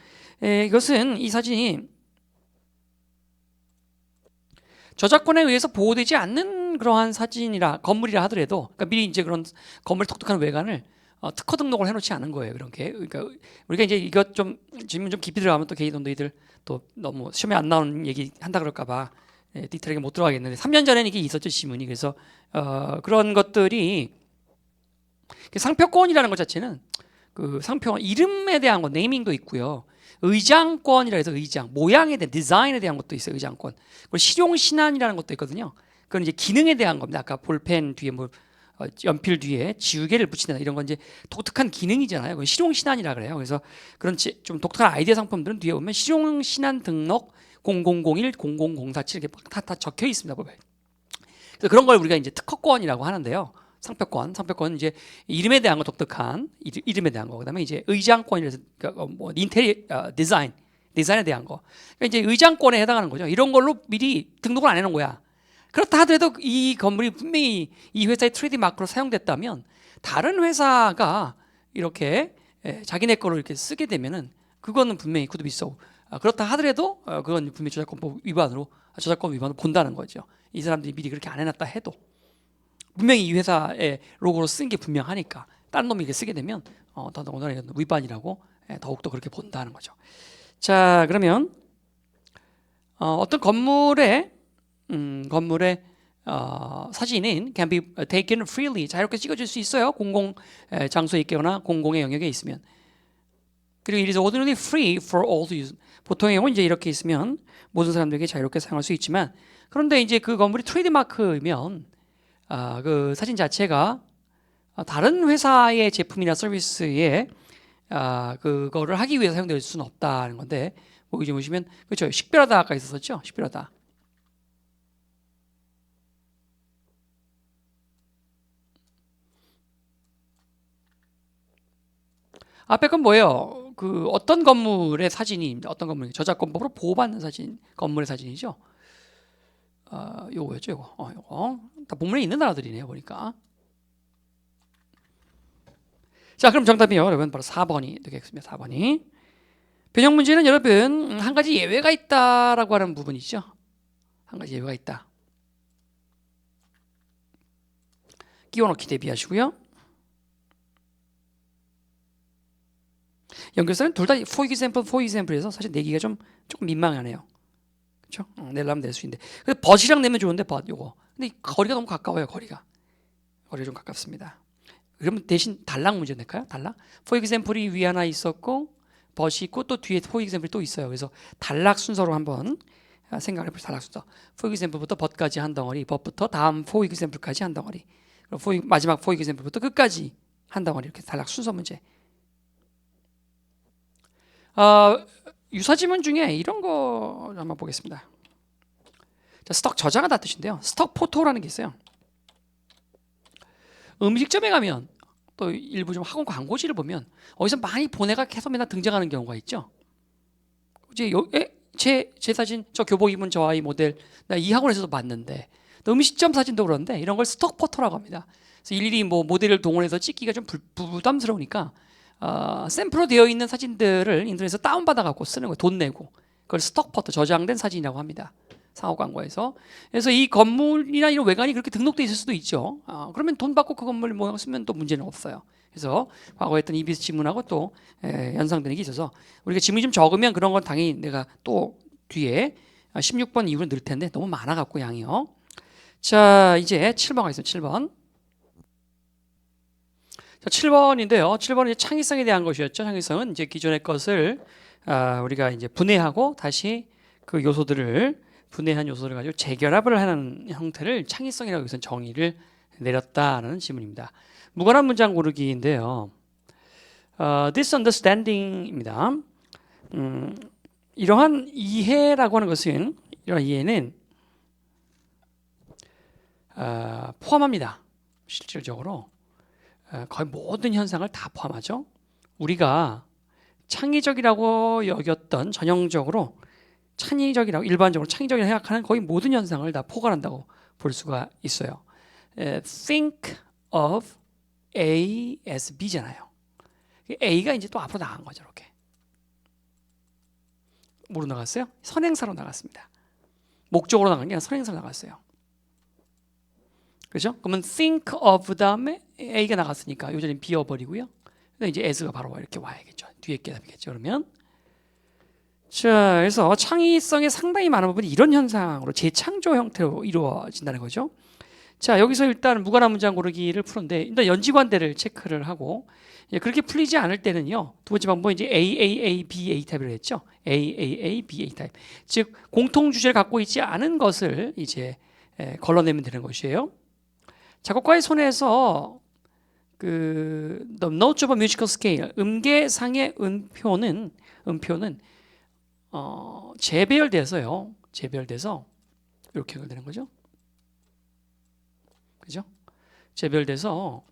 이것은 이 사진이 저작권에 의해서 보호되지 않는 그러한 사진이라 건물이라 하더라도 그러니까 미리 이제 그런 건물 독특한 외관을 특허 등록을 해놓지 않은 거예요. 그런 게 그러니까 우리가 이제 이것 좀 질문 좀 깊이 들어가면 또 개인 너희들 또 너무 시험에 안 나오는 얘기 한다 그럴까봐 디테일하게 못 들어가겠는데 3년 전에는 이게 있었죠 지문이. 그래서 그런 것들이 상표권이라는 것 자체는 그 상표 이름에 대한 거 네이밍도 있고요. 의장권이라 해서 의장 모양에 대한 디자인에 대한 것도 있어요. 의장권. 그리고 실용 신안이라는 것도 있거든요. 그건 이제 기능에 대한 겁니다. 아까 볼펜 뒤에 뭐 연필 뒤에 지우개를 붙인다 이런 건 이제 독특한 기능이잖아요. 그건 실용 신안이라 그래요. 그래서 그런 좀 독특한 아이디어 상품들은 뒤에 보면 실용 신안 등록 0001 00047 이렇게 다 적혀 있습니다. 법에. 그래서 그런 걸 우리가 이제 특허권이라고 하는데요. 상표권 이제 이름에 대한 거 독특한 이름에 대한 거. 그다음에 이제 의장권이라서 뭐 인테리어 디자인에 대한 거. 그러니까 이제 의장권에 해당하는 거죠. 이런 걸로 미리 등록을 안 해놓은 거야. 그렇다 하더라도 이 건물이 분명히 이 회사의 트레이드 마크로 사용됐다면 다른 회사가 이렇게 자기네 거로 이렇게 쓰게 되면은 그거는 분명히 could be so. 그렇다 하더라도 그건 분명히 저작권 위반으로 본다는 거죠. 이 사람들이 미리 그렇게 안 해놨다 해도 분명히 이 회사의 로고로 쓴 게 분명하니까 다른 놈이 이렇게 쓰게 되면 더더군다나 위반이라고 더욱더 그렇게 본다는 거죠. 자, 그러면 어떤 건물의 사진인 can be taken freely 자유롭게 찍어줄 수 있어요. 공공 장소에 있거나 공공의 영역에 있으면. 그리고 it is ordinarily free for all to use. 보통의 경우 이제 이렇게 있으면 모든 사람들에게 자유롭게 사용할 수 있지만 그런데 이제 그 건물이 트레이드마크이면 그 사진 자체가 다른 회사의 제품이나 서비스에 그거를 하기 위해서 사용될 수는 없다는 건데 여기 좀 보시면 그렇죠. 식별하다 아까 있었었죠. 식별하다. 앞에 건 뭐예요? 그 어떤 건물의 사진입니다. 어떤 건물 저작권법으로 보호받는 사진, 건물의 사진이죠. 요거였죠, 요거. 요거. 다 본문에 있는 나라들이네요, 보니까. 자, 그럼 정답이요, 여러분 바로 4번이 되겠습니다. 4번이. 변형 문제는 여러분 한 가지 예외가 있다라고 하는 부분이죠. 한 가지 예외가 있다. 끼워넣기 대비하시고요. 연결사는 둘 다 for example에서 사실 내기가 조금 민망하네요. 그렇죠? 내려면 낼 수 있는데. 그래서 but이랑 내면 좋은데 but 요거. 근데 거리가 너무 가까워요. 거리가 좀 가깝습니다. 그러면 대신 단락 문제 낼까요? 단락. for example이 위 하나 있었고 but이 있고 또 뒤에 for example이 또 있어요. 그래서 단락 순서로 한번 생각을 해보시죠. 단락 순서. for example부터 but까지 한 덩어리, but부터 다음 for example까지 한 덩어리, 그리고 마지막 for example부터 끝까지 한 덩어리 이렇게 단락 순서 문제. 유사지문 중에 이런 거 한번 보겠습니다. 자, 스톡 저장하다 뜻인데요. 스톡 포토라는 게 있어요. 음식점에 가면 또 일부 좀 학원 광고지를 보면 어디서 많이 보내가 계속 맨날 등장하는 경우가 있죠. 이제 제 사진, 저 교복 입은 저 아이 모델 나 이 학원에서도 봤는데, 또 음식점 사진도 그런데 이런 걸 스톡 포토라고 합니다. 그래서 일일이 뭐 모델을 동원해서 찍기가 좀 부담스러우니까 샘플로 되어 있는 사진들을 인터넷에서 다운받아 갖고 쓰는 거예요. 돈 내고. 그걸 스톡 포토, 저장된 사진이라고 합니다. 상호 광고에서. 그래서 이 건물이나 이런 외관이 그렇게 등록돼 있을 수도 있죠. 그러면 돈 받고 그 건물 모양 쓰면 또 문제는 없어요. 그래서 과거에 했던 EBS 지문하고 또 연상되는 게 있어서, 우리가 지문이 좀 적으면 그런 건 당연히 내가 또 뒤에 16번 이후로 넣을 텐데 너무 많아 갖고 양이요. 자, 이제 7번 가겠습니다. 7번. 자, 7번인데요. 7번은 이제 창의성에 대한 것이었죠. 창의성은 이제 기존의 것을 우리가 이제 분해하고 다시 그 요소들을, 분해한 요소를 가지고 재결합을 하는 형태를 창의성이라고 여기서 정의를 내렸다라는 지문입니다. 무관한 문장 고르기인데요. This understanding입니다. 이러한 이해라고 하는 것은, 이러한 이해는 포함합니다. 실질적으로 거의 모든 현상을 다 포함하죠. 우리가 창의적이라고 여겼던, 전형적으로 창의적이라고, 일반적으로 창의적이라고 생각하는 거의 모든 현상을 다 포괄한다고 볼 수가 있어요. Think of A as B잖아요. A가 이제 또 앞으로 나간 거죠. 이렇게 뭐로 나갔어요? 선행사로 나갔습니다. 목적으로 나간 게 아니라 선행사로 나갔어요. 그렇죠? 그러면 think of 다음에 A가 나갔으니까 요 자리는 비워버리고요. 근데 이제 as가 바로 이렇게 와야겠죠. 뒤에 게 답이겠죠. 그러면 자, 그래서 창의성의 상당히 많은 부분이 이런 현상으로 재창조 형태로 이루어진다는 거죠. 자, 여기서 일단 무관한 문장 고르기를 푸는데, 일단 연지관대를 체크를 하고, 그렇게 풀리지 않을 때는요, 두 번째 방법은 이제 AAA, BA 타입이라고 했죠. AAA, BA 타입. 즉 공통 주제를 갖고 있지 않은 것을 이제 걸러내면 되는 것이에요. 작곡가의 손에서 그 The Notes of a Musical Scale, 음계상의 음표는 재배열돼서요. 재배열돼서 이렇게 연결되는 거죠. 그죠? 재배열돼서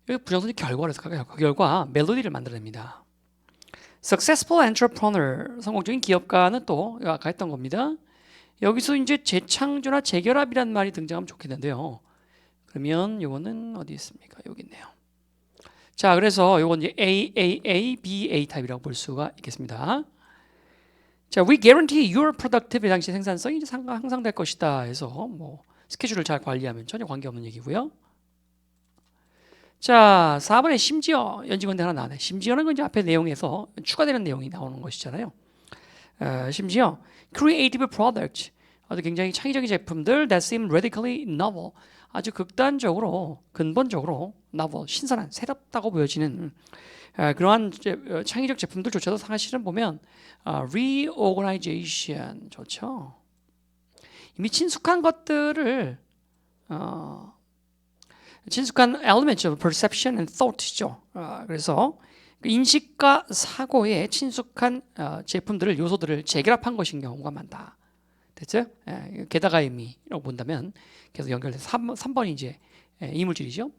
여기 부정선이 결과를 해서 그 결과 멜로디를 만들어냅니다. Successful entrepreneur, 성공적인 기업가는 또 아까 했던 겁니다. 여기서 이제 재창조나 재결합이란 말이 등장하면 좋겠는데요. 그러면 요거는 어디 있습니까? 여기 있네요. 자, 그래서 요건 이제 AAA, BA 타입이라고 볼 수가 있겠습니다. 자, we guarantee your productivity, 당시 생산성이 이제 향상될 것이다 해서 뭐 스케줄을 잘 관리하면 전혀 관계없는 얘기고요. 자, 4번에 심지어, 연지건대 하나 나와요. 심지어는 이제 앞에 내용에서 추가되는 내용이 나오는 것이잖아요. 심지어 creative product, 아주 굉장히 창의적인 제품들 that seem radically novel, 아주 극단적으로, 근본적으로 novel, 신선한, 새롭다고 보여지는 그러한 창의적 제품들조차도 사실은 보면 reorganization, 좋죠. 이미 친숙한 것들을 친숙한 element of perception and thought죠. 그래서 인식과 사고에 친숙한 제품들을, 요소들을 재결합한 것인 경우가 많다. 됐죠? 게다가 의미라고 본다면 계속 연결돼서 3번이 이제 이물질이죠.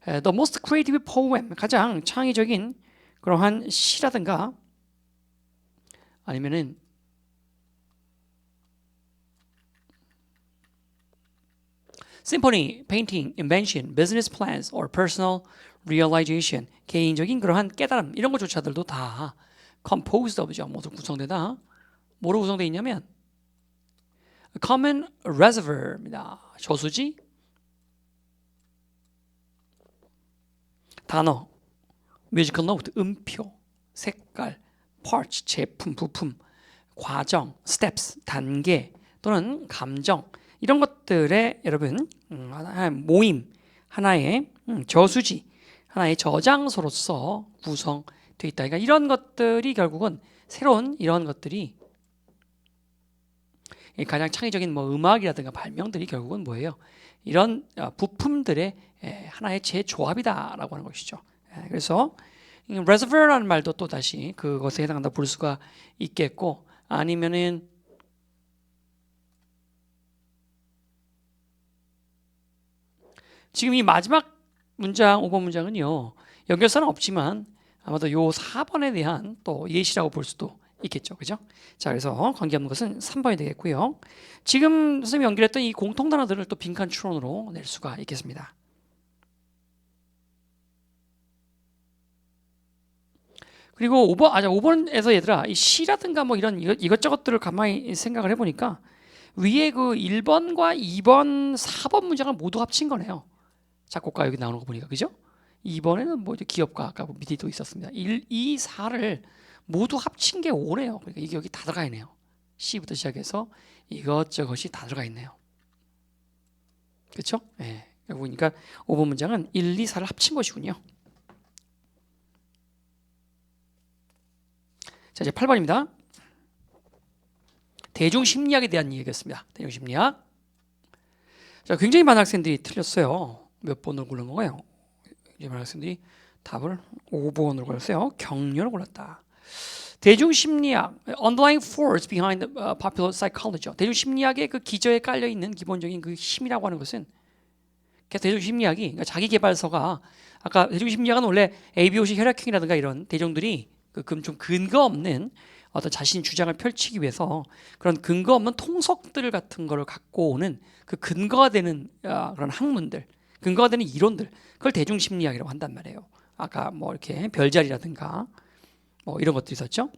The most creative poem, 가장 창의적인 그러한 시라든가 아니면은 symphony, painting, invention, business plans or personal realization, 개인적인 그러한 깨달음, 이런 것조차들도 다 composed of죠. 모두 구성되다. 뭐로 구성되어 있냐면 common reservoir입니다. 저수지, 단어, musical note, 음표, 색깔, parts, 제품, 부품, 과정, steps, 단계 또는 감정, 이런 것들의 여러분 하나의 모임, 하나의 저수지, 하나의 저장소로서 구성되어 있다. 그러니까 이런 것들이 결국은 새로운 이런 것들이 가장 창의적인 뭐 음악이라든가 발명들이 결국은 뭐예요? 이런 부품들의 하나의 재조합이다라고 하는 것이죠. 그래서 reservoir라는 말도 또 다시 그것에 해당한다 볼 수가 있겠고, 아니면은 지금 이 마지막 문장 5번 문장은요. 연결사는 없지만 아마도 요 4번에 대한 또 예시라고 볼 수도 있겠죠. 그죠? 자, 그래서 관계없는 것은 3번이 되겠고요. 지금 선생님이 연결했던 이 공통 단어들을 또 빈칸 추론으로 낼 수가 있겠습니다. 그리고 5번에서 얘들아 이 시라든가 뭐 이런 이것저것들을 가만히 생각을 해보니까 위에 그 1번과 2번, 4번 문장을 모두 합친 거네요. 작곡가 여기 나오는 거 보니까 그죠? 2번에는 뭐 이제 기업가 아까 밑에 또 있었습니다. 1, 2, 4를 모두 합친 게 5네요. 그러니까 이게 여기 다 들어가 있네요. C부터 시작해서 이것저것이 다 들어가 있네요. 그렇죠? 예. 여기 보니까 5번 문장은 1, 2, 4를 합친 것이군요. 자, 이제 8번입니다. 대중심리학에 대한 얘기였습니다. 대중심리학. 자, 굉장히 많은 학생들이 틀렸어요. 몇 번을 고른 건가요? 이제 많은 학생들이 답을 5번으로 골랐어요. 격려를 골랐다. 대중심리학, underlying force behind popular psychology. 대중심리학의 그 기저에 깔려 있는 기본적인 그 힘이라고 하는 것은 대중심리학이 그러니까 자기계발서가 아까 대중심리학은 원래 ABOC 혈액형이라든가 이런 대중들이 좀 근거 없는 어떤 자신 주장을 펼치기 위해서 그런 근거 없는 통속들 같은 거를 갖고 오는 그 근거가 되는 그런 학문들, 근거가 되는 이론들, 그걸 대중심리학이라고 한단 말이에요. 아까 뭐 이렇게 별자리라든가 뭐 이런 것도 있었죠.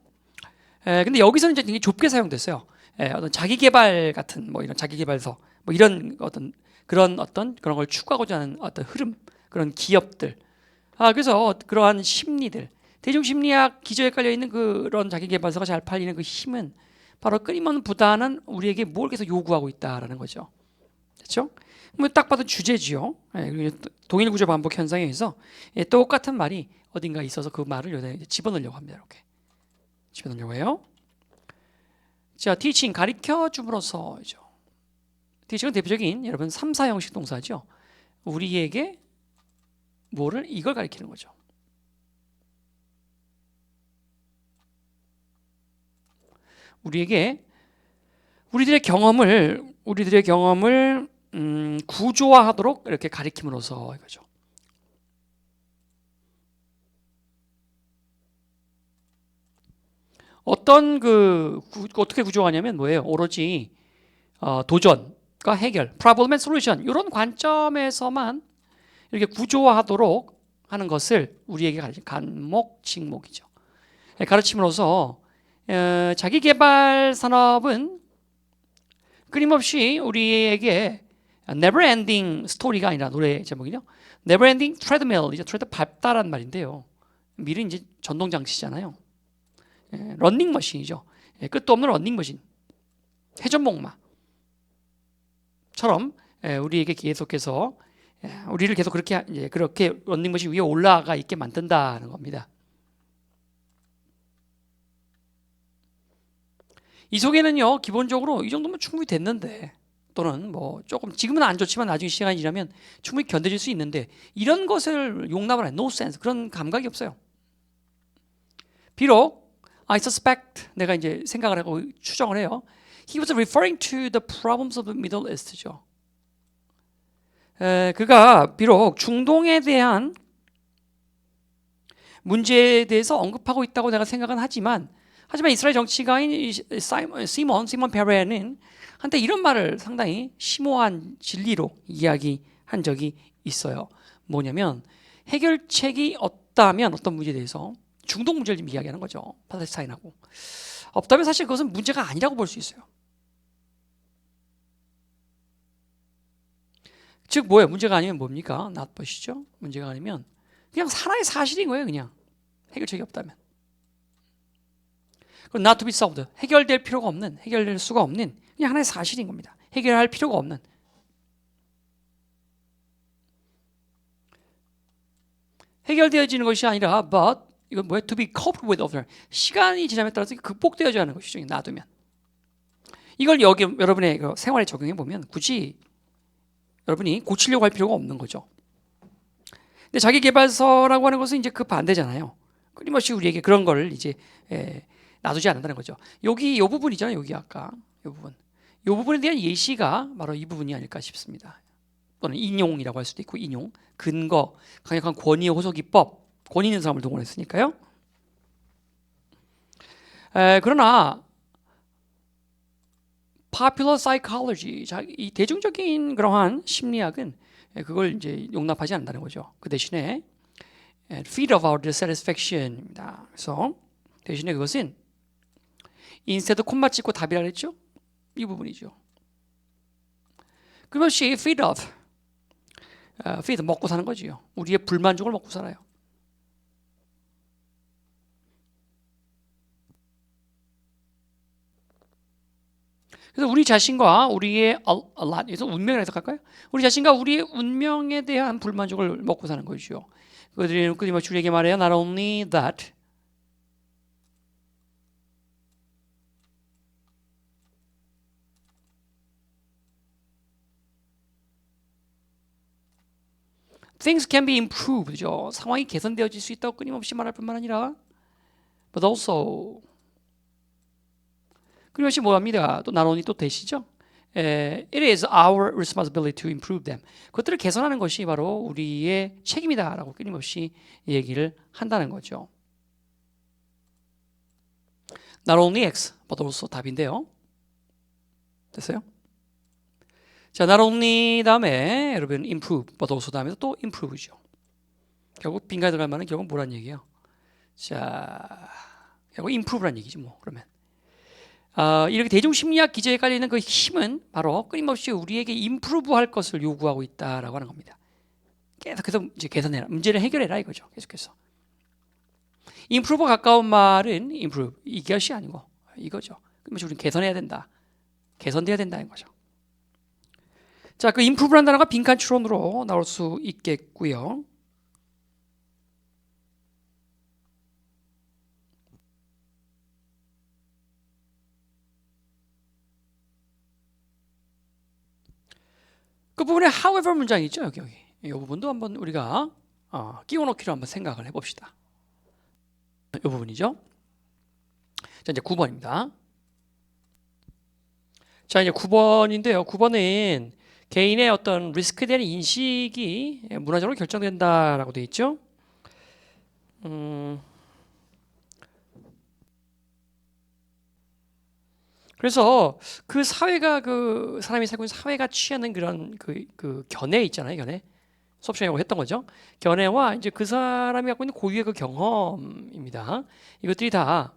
근데 여기서는 이제 굉장히 좁게 사용됐어요. 어떤 자기개발 같은 뭐 이런 자기개발서 뭐 이런 그런 걸 추구하고자 하는 어떤 흐름, 그런 기업들. 그래서 그러한 심리들. 대중심리학 기저에 깔려있는 그런 자기계발서가 잘 팔리는 그 힘은 바로 끊임없는 부단한 우리에게 뭘 계속 요구하고 있다라는 거죠. 그렇죠? 뭐 딱 봐도 주제지요. 동일 구조 반복 현상에 의해서 똑같은 말이 어딘가 있어서 그 말을 여기다 집어넣으려고 합니다. 이렇게 집어넣으려고 해요. 자, teaching 가르쳐 줌으로써죠. teaching은 대표적인 여러분 3, 4형식 동사죠. 우리에게 뭐를 이걸 가르치는 거죠. 우리들의 경험을 구조화하도록 이렇게 가리킴으로써 이거죠. 어떻게 구조하냐면 뭐예요? 오로지 도전과 해결, problem and solution 이런 관점에서만 이렇게 구조화하도록 하는 것을 우리에게 가르치는 간목직목이죠. 가르침으로써 자기개발 산업은 끊임없이 우리에게 never ending 스토리가 아니라 노래 제목이요. never ending treadmill, 이제 트레드 밟다란 말인데요. 밀은 이제 전동 장치잖아요. 런닝머신이죠. 끝도 없는 런닝머신. 회전목마처럼 우리에게 계속해서 우리를 계속 그렇게 런닝머신 위에 올라가 있게 만든다는 겁니다. 이 속에는요, 기본적으로 이 정도면 충분히 됐는데, 또는 뭐 조금 지금은 안 좋지만 나중에 시간이 지나면 충분히 견뎌질 수 있는데, 이런 것을 용납을 해. No sense. 그런 감각이 없어요. 비록 I suspect, 내가 이제 생각을 하고 추정을 해요. He was referring to the problems of the Middle East죠. 그가 비록 중동에 대한 문제에 대해서 언급하고 있다고 내가 생각은 하지만 이스라엘 정치가인 시몬 페레는 한때 이런 말을 상당히 심오한 진리로 이야기한 적이 있어요. 뭐냐면 해결책이 없다면 어떤 문제에 대해서 중동 문제를 좀 이야기하는 거죠. 팔레스타인하고 없다면 사실 그것은 문제가 아니라고 볼 수 있어요. 즉 뭐예요? 문제가 아니면 뭡니까? 낫보시죠. 문제가 아니면 그냥 하나의 사실인 거예요. 그냥 해결책이 없다면. not to be solved. 해결될 수가 없는 그냥 하나의 사실인 겁니다. 해결할 필요가 없는. 해결되어지는 것이 아니라 but 이건 뭐예요? to be coped with over. 시간이 지남에 따라서 극복되어져야 하는 것이죠. 놔두면. 이걸 여기 여러분의 생활에 적용해 보면 굳이 여러분이 고치려고 할 필요가 없는 거죠. 근데 자기계발서라고 하는 것은 이제 그 반대잖아요. 끊임없이 우리에게 그런 걸 이제 놔두지 않는다는 거죠. 여기 이 부분이잖아요. 여기 아까 이 부분에 대한 예시가 바로 이 부분이 아닐까 싶습니다. 또는 인용이라고 할 수도 있고 인용, 근거, 강력한 권위의 호소기법, 권위 있는 사람을 동원했으니까요. 그러나 popular psychology, 이 대중적인 그러한 심리학은 그걸 이제 용납하지 않는다는 거죠. 그 대신에 feed of our dissatisfaction입니다. 그래서 대신에 그것은 instead 콤마 찍고 답이라 그랬죠? 이 부분이죠. 그것이 feed of, feed 먹고 사는 거지요. 우리의 불만족을 먹고 살아요. 그래서 우리 자신과 우리의 a lot, 그래서 운명을 해석할까요? 우리 자신과 우리의 운명에 대한 불만족을 먹고 사는 거죠. 그들이 끊임없이 우리에게 말해요. Not only that, things can be improved죠. 상황이 개선되어질 수 있다고 끊임없이 말할 뿐만 아니라, but also 끊임없이 뭐합니다. 또 not only 또 대시죠. It is our responsibility to improve them. 그것들을 개선하는 것이 바로 우리의 책임이다라고 끊임없이 얘기를 한다는 거죠. Not only X, but also 답인데요. 됐어요? 자, not only 다음에 여러분 improve, but also 다음에 또 improve죠. 결국 빈칸에 들어갈 만한 결국 뭐란 얘기예요? 자, 결국 improve란 얘기지 뭐 그러면. 이렇게 대중심리학 기저에 깔리는 그 힘은 바로 끊임없이 우리에게 improve할 것을 요구하고 있다라고 하는 겁니다. 계속해서 이제 개선해라, 문제를 해결해라 이거죠. 계속해서. improve가 가까운 말은 improve, 이것이 아니고 이거죠. 끊임없이 우리는 개선해야 된다, 개선돼야 된다는 거죠. 자, 그 improve라는 단어가 빈칸 추론으로 나올 수 있겠고요. 그 부분에 however 문장이 있죠. 여기. 이 부분도 한번 우리가 끼워넣기로 한번 생각을 해봅시다. 이 부분이죠. 자, 이제 9번입니다. 자, 이제 9번인데요. 9번은 개인의 어떤 리스크에 대한 인식이 문화적으로 결정된다라고 되어 있죠. 그래서 그 사회가 그 사람이 살고 있는 사회가 취하는 그런 그 견해 있잖아요. 견해. 수업 시간에 했던 거죠. 견해와 이제 그 사람이 갖고 있는 고유의 그 경험입니다. 이것들이 다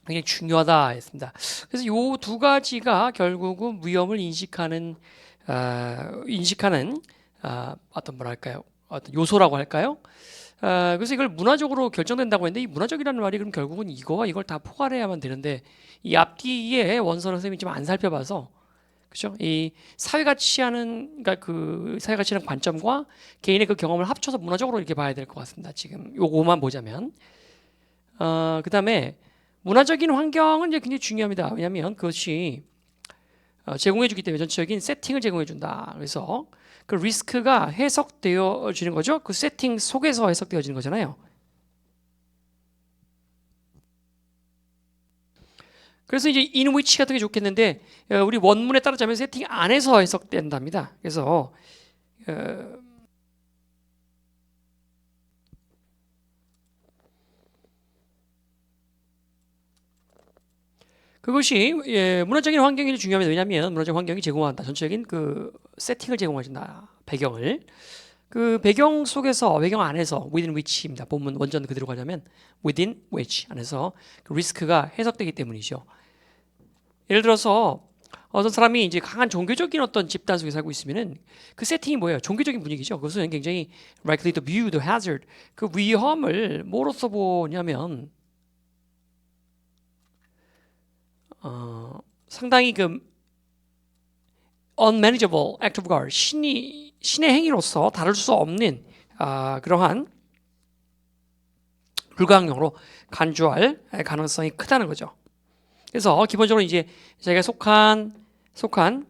굉장히 중요하다 했습니다. 그래서 요 두 가지가 결국은 위험을 인식하는 어떤 뭐랄까요? 어떤 요소라고 할까요? 그래서 이걸 문화적으로 결정된다고 했는데 이 문화적이라는 말이 그럼 결국은 이거와 이걸 다 포괄해야만 되는데 이 앞뒤에 원서를 선생님이 좀 안 살펴봐서 그렇죠? 이 사회가 취하는 그러니까 그 사회가 취하는 관점과 개인의 그 경험을 합쳐서 문화적으로 이렇게 봐야 될 것 같습니다. 지금 요거만 보자면 그다음에 문화적인 환경은 이제 굉장히 중요합니다. 왜냐하면 그것이 제공해주기 때문에 전체적인 세팅을 제공해준다. 그래서 그 리스크가 해석되어지는 거죠. 그 세팅 속에서 해석되어지는 거잖아요. 그래서 이제 in which가 되게 좋겠는데 우리 원문에 따르자면 세팅 안에서 해석된답니다. 그래서 그것이 문화적인 환경이 중요합니다. 왜냐하면 문화적 환경이 제공한다. 전체적인 그 세팅을 제공해준다. 배경을. 그 배경 속에서 배경 안에서 within which입니다. 본문 원전 그대로 가자면 within which 안에서 그 리스크가 해석되기 때문이죠. 예를 들어서 어떤 사람이 이제 강한 종교적인 어떤 집단 속에 살고 있으면은 그 세팅이 뭐예요? 종교적인 분위기죠. 그것은 굉장히 likely to view the hazard, 그 위험을 뭐로써 보냐면 상당히 그 unmanageable act of God, 신의 행위로서 다룰 수 없는 그러한 불가항력으로 간주할 가능성이 크다는 거죠. 그래서 기본적으로 이제 자기가 속한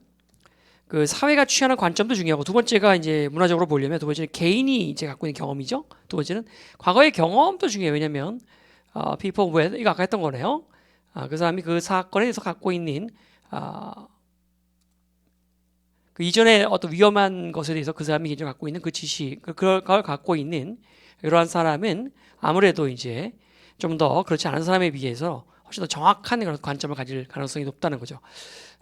그 사회가 취하는 관점도 중요하고 두 번째가 이제 문화적으로 보려면 두 번째는 개인이 이제 갖고 있는 경험이죠. 두 번째는 과거의 경험도 중요해요. 왜냐하면 people with 이거 아까 했던 거네요. 그 사람이 그 사건에 대해서 갖고 있는 그 그 이전에 어떤 위험한 것에 대해서 그 사람이 개인적으로 갖고 있는 그 지식, 그걸 갖고 있는 이러한 사람은 아무래도 이제 좀 더 그렇지 않은 사람에 비해서 훨씬 더 정확한 그런 관점을 가질 가능성이 높다는 거죠.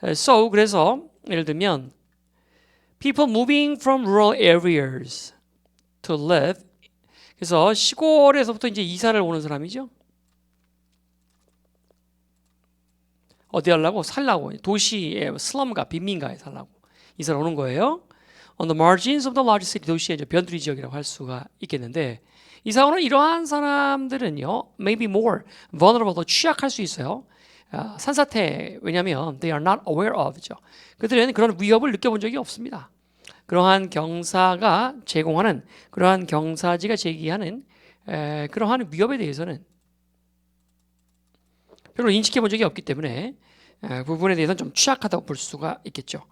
So 그래서 예를 들면 people moving from rural areas to live. 그래서 시골에서부터 이제 이사를 오는 사람이죠. 어디 하려고? 살라고. 도시의 슬럼가, 빈민가에 살라고. 이사를 오는 거예요. On the margins of the large city, 도시의 이제 변두리 지역이라고 할 수가 있겠는데 이사 오는 이러한 사람들은요, maybe more vulnerable, 더 취약할 수 있어요. 산사태, 왜냐하면 they are not aware of죠. 그들은 그런 위협을 느껴본 적이 없습니다. 그러한 경사가 제공하는, 그러한 경사지가 제기하는 그러한 위협에 대해서는 별로 인식해 본 적이 없기 때문에 그 부분에 대해서는 좀 취약하다고 볼 수가 있겠죠.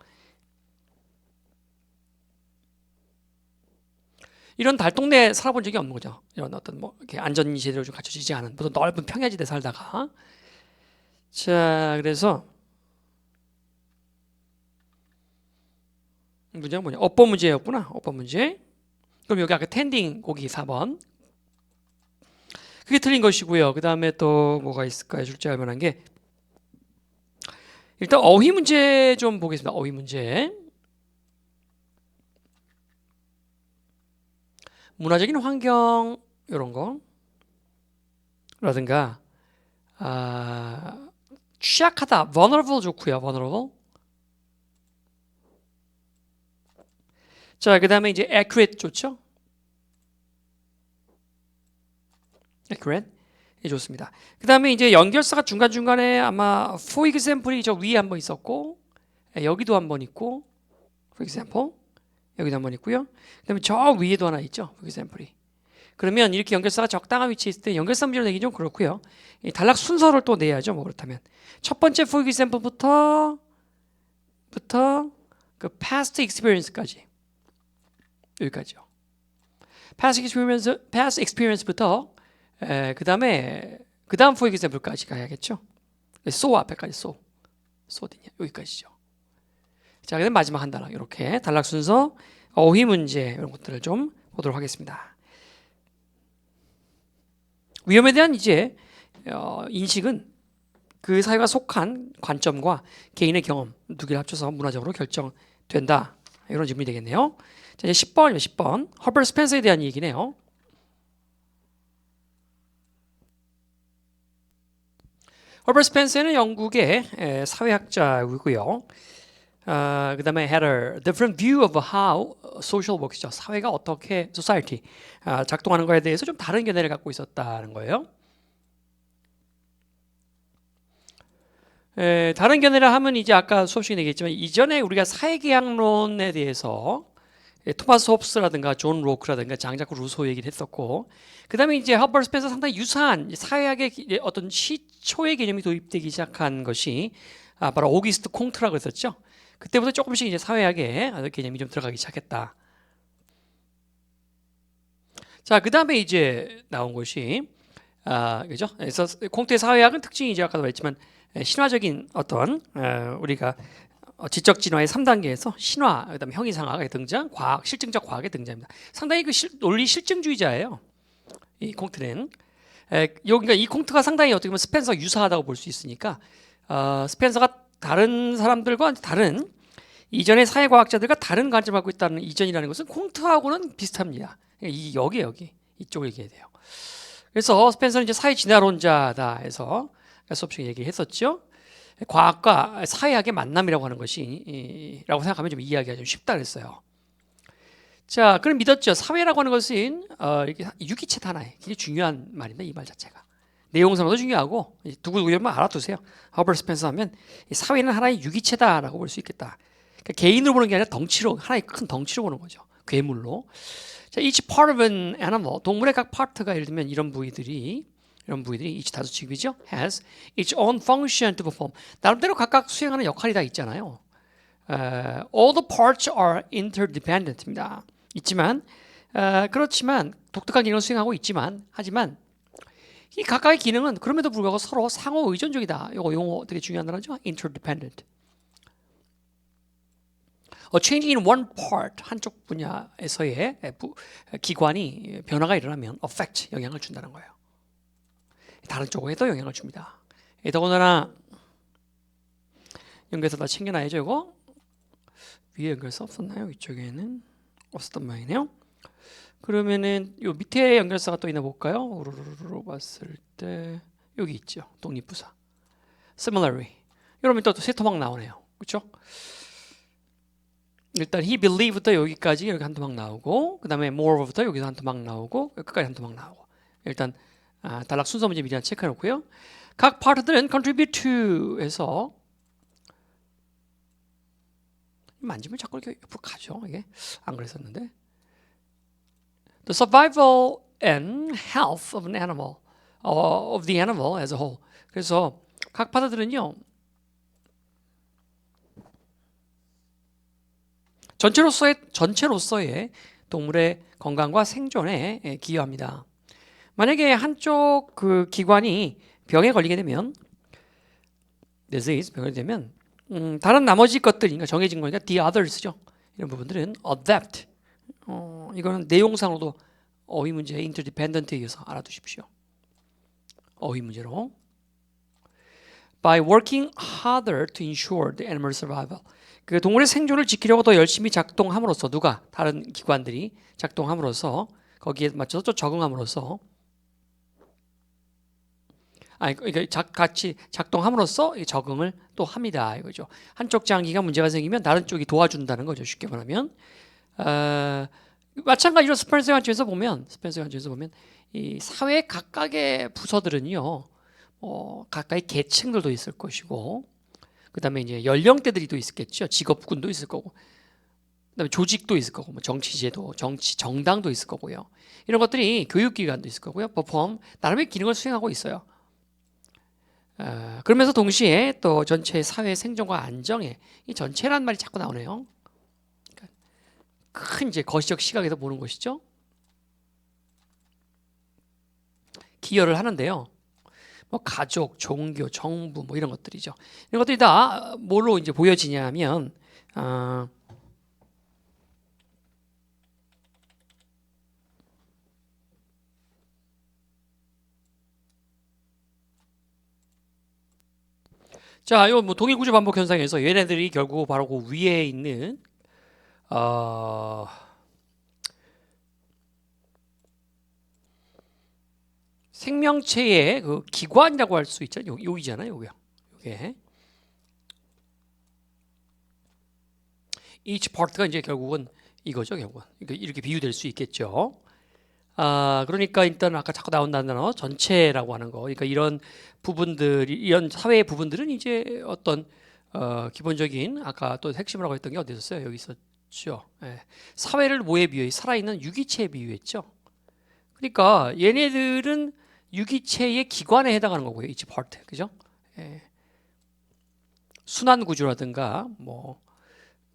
이런 달동네에 살아본 적이 없는 거죠. 이런 어떤 뭐 이렇게 안전이 제대로 좀 갖춰지지 않은 보통 넓은 평야지대 살다가 자 그래서 문제가 뭐냐? 어법 문제였구나. 어법 문제. 그럼 여기 아까 텐딩 거기 4번. 그게 틀린 것이고요. 그 다음에 또 뭐가 있을까요? 출제할 만한 게 일단 어휘 문제 좀 보겠습니다. 어휘 문제. 문화적인 환경 이런 거 라든가 취약하다, vulnerable 좋고요. vulnerable. 자, 그 다음에 이제 accurate 좋죠? accurate. 예, 좋습니다. 그 다음에 이제 연결사가 중간중간에 아마 for example이 저 위에 한번 있었고 여기도 한번 있고 for example 여기도 한번 있고요. 그 다음에 저 위에도 하나 있죠. for example이. 그러면 이렇게 연결사가 적당한 위치에 있을 때 연결사 문제로 내기 좀 그렇고요. 이 단락 순서를 또 내야죠. 뭐 그렇다면 첫 번째 for example부터 그 past experience까지 여기까지요. past experience부터 그 다음 for example까지 가야겠죠. so 앞에까지 so 어디냐 여기까지죠. 자, 그다음 마지막 한 단락 이렇게 단락 순서, 어휘 문제 이런 것들을 좀 보도록 하겠습니다. 위험에 대한 이제 인식은 그 사회가 속한 관점과 개인의 경험 두 개를 합쳐서 문화적으로 결정된다. 이런 질문이 되겠네요. 자, 이제 10번. 허버트 스펜서에 대한 얘기네요. 허버트 스펜서는 영국의 사회학자이고요. 그 다음에 had a different view of how social works죠. 사회가 어떻게 society 작동하는 거에 대해서 좀 다른 견해를 갖고 있었다는 거예요. 다른 견해를 하면 이제 아까 수업 시간에 얘기했지만 이전에 우리가 사회계약론에 대해서 토마스 홉스라든가 존 로크라든가 장자크 루소 얘기를 했었고, 그 다음에 이제 허버트 스펜서 상당히 유사한 사회학의 어떤 시초의 개념이 도입되기 시작한 것이 바로 오기스트 콩트라고 했었죠. 그때부터 조금씩 이제 사회학의 개념이 좀 들어가기 시작했다. 자, 그 다음에 이제 나온 것이 그죠? 그래서 콩트의 사회학은 특징이 이제 아까도 말했지만 신화적인 어떤 우리가 지적 진화의 3단계에서 신화, 그다음에 형이상학의 등장, 과학, 실증적 과학의 등장입니다. 상당히 그 논리 실증주의자예요. 이 콩트는 여기가 이 콩트가 상당히 어떻게 보면 스펜서 유사하다고 볼 수 있으니까 스펜서가 다른 사람들과 다른 이전의 사회과학자들과 다른 관점을 갖고 있다는 이전이라는 것은 콩트하고는 비슷합니다. 여기 이쪽을 얘기해야 돼요. 그래서 스펜서는 이제 사회 진화론자다 해서 수업 시간에 얘기했었죠. 과학과 사회학의 만남이라고 하는 것이 라고 생각하면 좀 이해하기가 좀 쉽다 그랬어요. 자, 그럼 믿었죠. 사회라고 하는 것은 이렇게 유기체 하나에 굉장히 중요한 말입니다. 이 말 자체가. 내용상으로도 중요하고 두고두고만 알아두세요. 허버트 스펜서 하면 사회는 하나의 유기체다라고 볼 수 있겠다. 그러니까 개인으로 보는 게 아니라 덩치로, 하나의 큰 덩치로 보는 거죠. 괴물로. 자, each part of an animal, 동물의 각 파트가 예를 들면 이런 부위들이 each 다수칭이죠. has its own function to perform. 나름대로 각각 수행하는 역할이 다 있잖아요. All the parts are interdependent입니다. 그렇지만 독특한 기능을 수행하고 하지만 이 각각의 기능은 그럼에도 불구하고 서로 상호 의존적이다. 이거 용어 되게 중요한 단어죠. interdependent. A change in one part, 한쪽 분야에서의 기관이 변화가 일어나면 affect, 영향을 준다는 거예요. 다른 쪽에도 영향을 줍니다. 더군다나 연결서 다 챙겨놔야죠. 이거 위에 연결서 없었나요? 이쪽에는 없었던 모양이네요. 그러면은 요 밑에 연결사가 또 있나 볼까요? 우르르르 봤을 때 여기 있죠. 독립부사. Similarly. 여러분 또 세 토막 나오네요. 그렇죠? 일단 he believe부터 여기까지 여기 한 토막 나오고, 그 다음에 moreover부터 여기서 한 토막 나오고, 끝까지 한 토막 나오고. 일단 단락 순서 문제 미리 체크해 놓고요. 각 파트들은 contribute to에서 만지면 자꾸 이렇게 옆으로 가죠. 이게 안 그랬었는데. The survival and health of an animal, of the animal as a whole. 그래서 각 파트들은요, 전체로서의 동물의 건강과 생존에 기여합니다. 만약에 한쪽 그 기관이 병에 걸리게 되면, disease 병에 되면, 다른 나머지 것들, 그러니까 정해진 거니까 the others죠. 이런 부분들은 adapt. 이거는 내용상으로도 어휘 문제의 interdependent에 의해서 알아두십시오. 어휘 문제로. By working harder to ensure the animal survival. 그 동물의 생존을 지키려고 더 열심히 작동함으로써, 누가? 다른 기관들이 작동함으로써, 거기에 맞춰서 또 적응함으로써, 그러니까 같이 작동함으로써 적응을 또 합니다. 이거죠. 한쪽 장기가 문제가 생기면 다른 쪽이 도와준다는 거죠. 쉽게 말하면. 마찬가지로 스펜서 관점에서 보면 이 사회 각각의 부서들은요, 각각의 계층들도 있을 것이고, 그 다음에 이제 연령대들이 또 있겠죠. 직업군도 있을 거고, 그 다음에 조직도 있을 거고, 뭐 정치제도, 정당도 있을 거고요. 이런 것들이 교육기관도 있을 거고요. perform, 나름의 기능을 수행하고 있어요. 그러면서 동시에 또 전체 사회 생존과 안정에, 이 전체란 말이 자꾸 나오네요. 그러니까 큰 이제 거시적 시각에서 보는 것이죠. 기여를 하는데요. 뭐 가족, 종교, 정부 뭐 이런 것들이죠. 이런 것들이 다 뭘로 이제 보여지냐면 자, 이 뭐 동일 구조 반복 현상에서 얘네들이 결국 바로 그 위에 있는 생명체의 그 기관이라고 할 수 있죠. 여기잖아요, 여기요. 이게 each part가 이제 결국은 이거죠, 결국은. 이렇게 비유될 수 있겠죠. 그러니까 일단 아까 자꾸 나온다는 단어 전체라고 하는 거. 그러니까 이런 부분들이, 이런 사회의 부분들은 이제 어떤 기본적인, 아까 또 핵심이라고 했던 게 어디 있었어요? 여기 있었죠. 예. 사회를 뭐에 비유해? 살아있는 유기체에 비유했죠. 그러니까 얘네들은 유기체의 기관에 해당하는 거고요. each part, 그죠? 예. 순환 구조라든가 뭐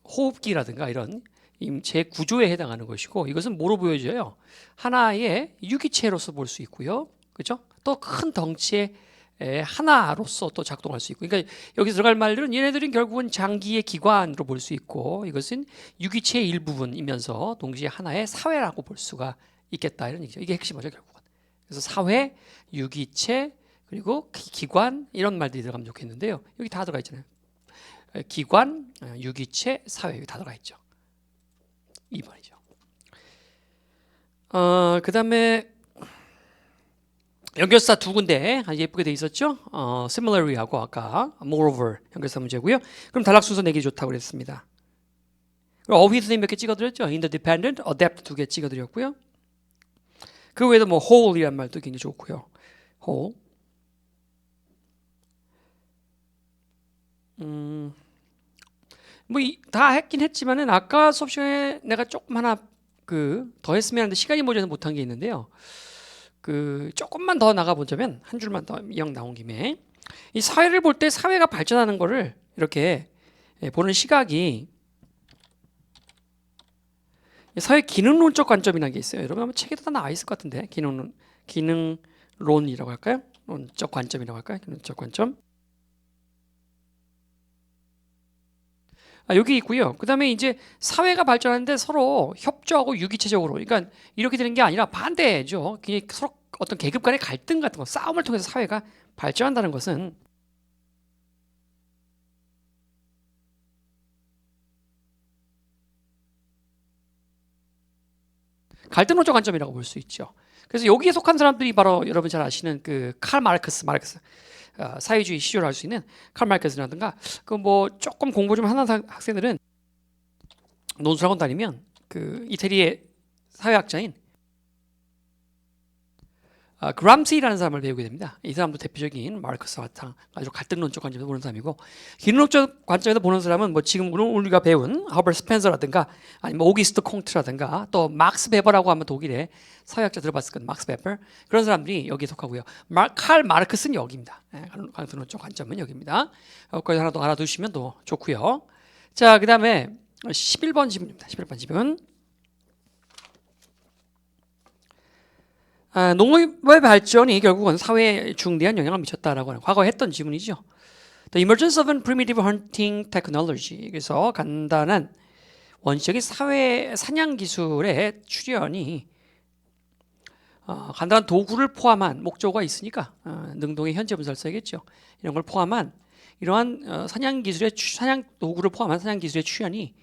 호흡기라든가 이런 제 구조에 해당하는 것이고, 이것은 뭐로 보여져요? 하나의 유기체로서 볼 수 있고요. 그죠? 또 큰 덩치의 하나로서 또 작동할 수 있고, 그러니까 여기 들어갈 말들은 얘네들은 결국은 장기의 기관으로 볼 수 있고, 이것은 유기체의 일부분이면서 동시에 하나의 사회라고 볼 수가 있겠다, 이런 얘기죠. 이게 핵심이죠, 결국은. 그래서 사회, 유기체, 그리고 기관, 이런 말들이 들어가면 좋겠는데요. 여기 다 들어가 있잖아요. 기관, 유기체, 사회, 여기 다 들어가 있죠. 2번이죠. 그 다음에 연결사 두 군데 예쁘게 돼 있었죠. Similarly하고 아까 moreover 연결사 문제고요. 그럼 단락 순서 내기 좋다고 그랬습니다. 어휘 선생님 몇 개 찍어드렸죠. interdependent, adapt 두 개 찍어드렸고요. 그 외에도 뭐 whole이란 말도 굉장히 좋고요. whole. 뭐 다 했긴 했지만은 아까 수업 시간에 내가 조금 하나 더 했으면 하는데 시간이 모자라서 못한 게 있는데요. 조금만 더 나가 보자면, 한 줄만 더 이왕 나온 김에, 이 사회를 볼 때 사회가 발전하는 거를 이렇게 보는 시각이 사회 기능론적 관점이라는 게 있어요. 여러분 아마 책에도 다 나와 있을 것 같은데, 기능론이라고 할까요? 론적 관점이라고 할까요? 기능적 관점. 여기 있고요. 그다음에 이제 사회가 발전하는데 서로 협조하고 유기체적으로, 그러니까 이렇게 되는 게 아니라 반대죠. 그냥 서로 어떤 계급 간의 갈등 같은 거, 싸움을 통해서 사회가 발전한다는 것은 갈등론적 관점이라고 볼 수 있죠. 그래서 여기에 속한 사람들이 바로 여러분 잘 아시는 그 칼 마르크스, 사회주의 시조를 할 수 있는 칼 마르크스라든가, 그 뭐 조금 공부 좀 하는 학생들은 논술학원 다니면 그 이태리의 사회학자인 그람시라는 사람을 배우게 됩니다. 이 사람도 대표적인 마르크스와 같은 아주 갈등론적 관점에서 보는 사람이고, 기능론적 관점에서 보는 사람은 뭐 지금 우리가 배운 허버트 스펜서라든가 아니면 오기스트 콩트라든가 또 막스 베버라고 하면 독일의 사회학자 들어봤을 거예요. 막스 베버, 그런 사람들이 여기에 속하고요. 칼 마르크스는 여기입니다. 갈등론적 관점은 여기입니다. 거기서 하나 더 알아두시면 더 좋고요. 자, 그 다음에 11번 지문입니다. 11번 지문. 농업의 발전이 결국은 사회에 중대한 영향을 미쳤다라고 하는 과거에 했던 지문이죠. The emergence of primitive hunting technology. 그래서 간단한 원시적인 사회 사냥 기술의 출현이 간단한 도구를 포함한 목조가 있으니까 능동의 현재 분사를 써야겠죠. 이런 걸 포함한 이러한 사냥 기술의 사냥 도구를 포함한 사냥 기술의 출현이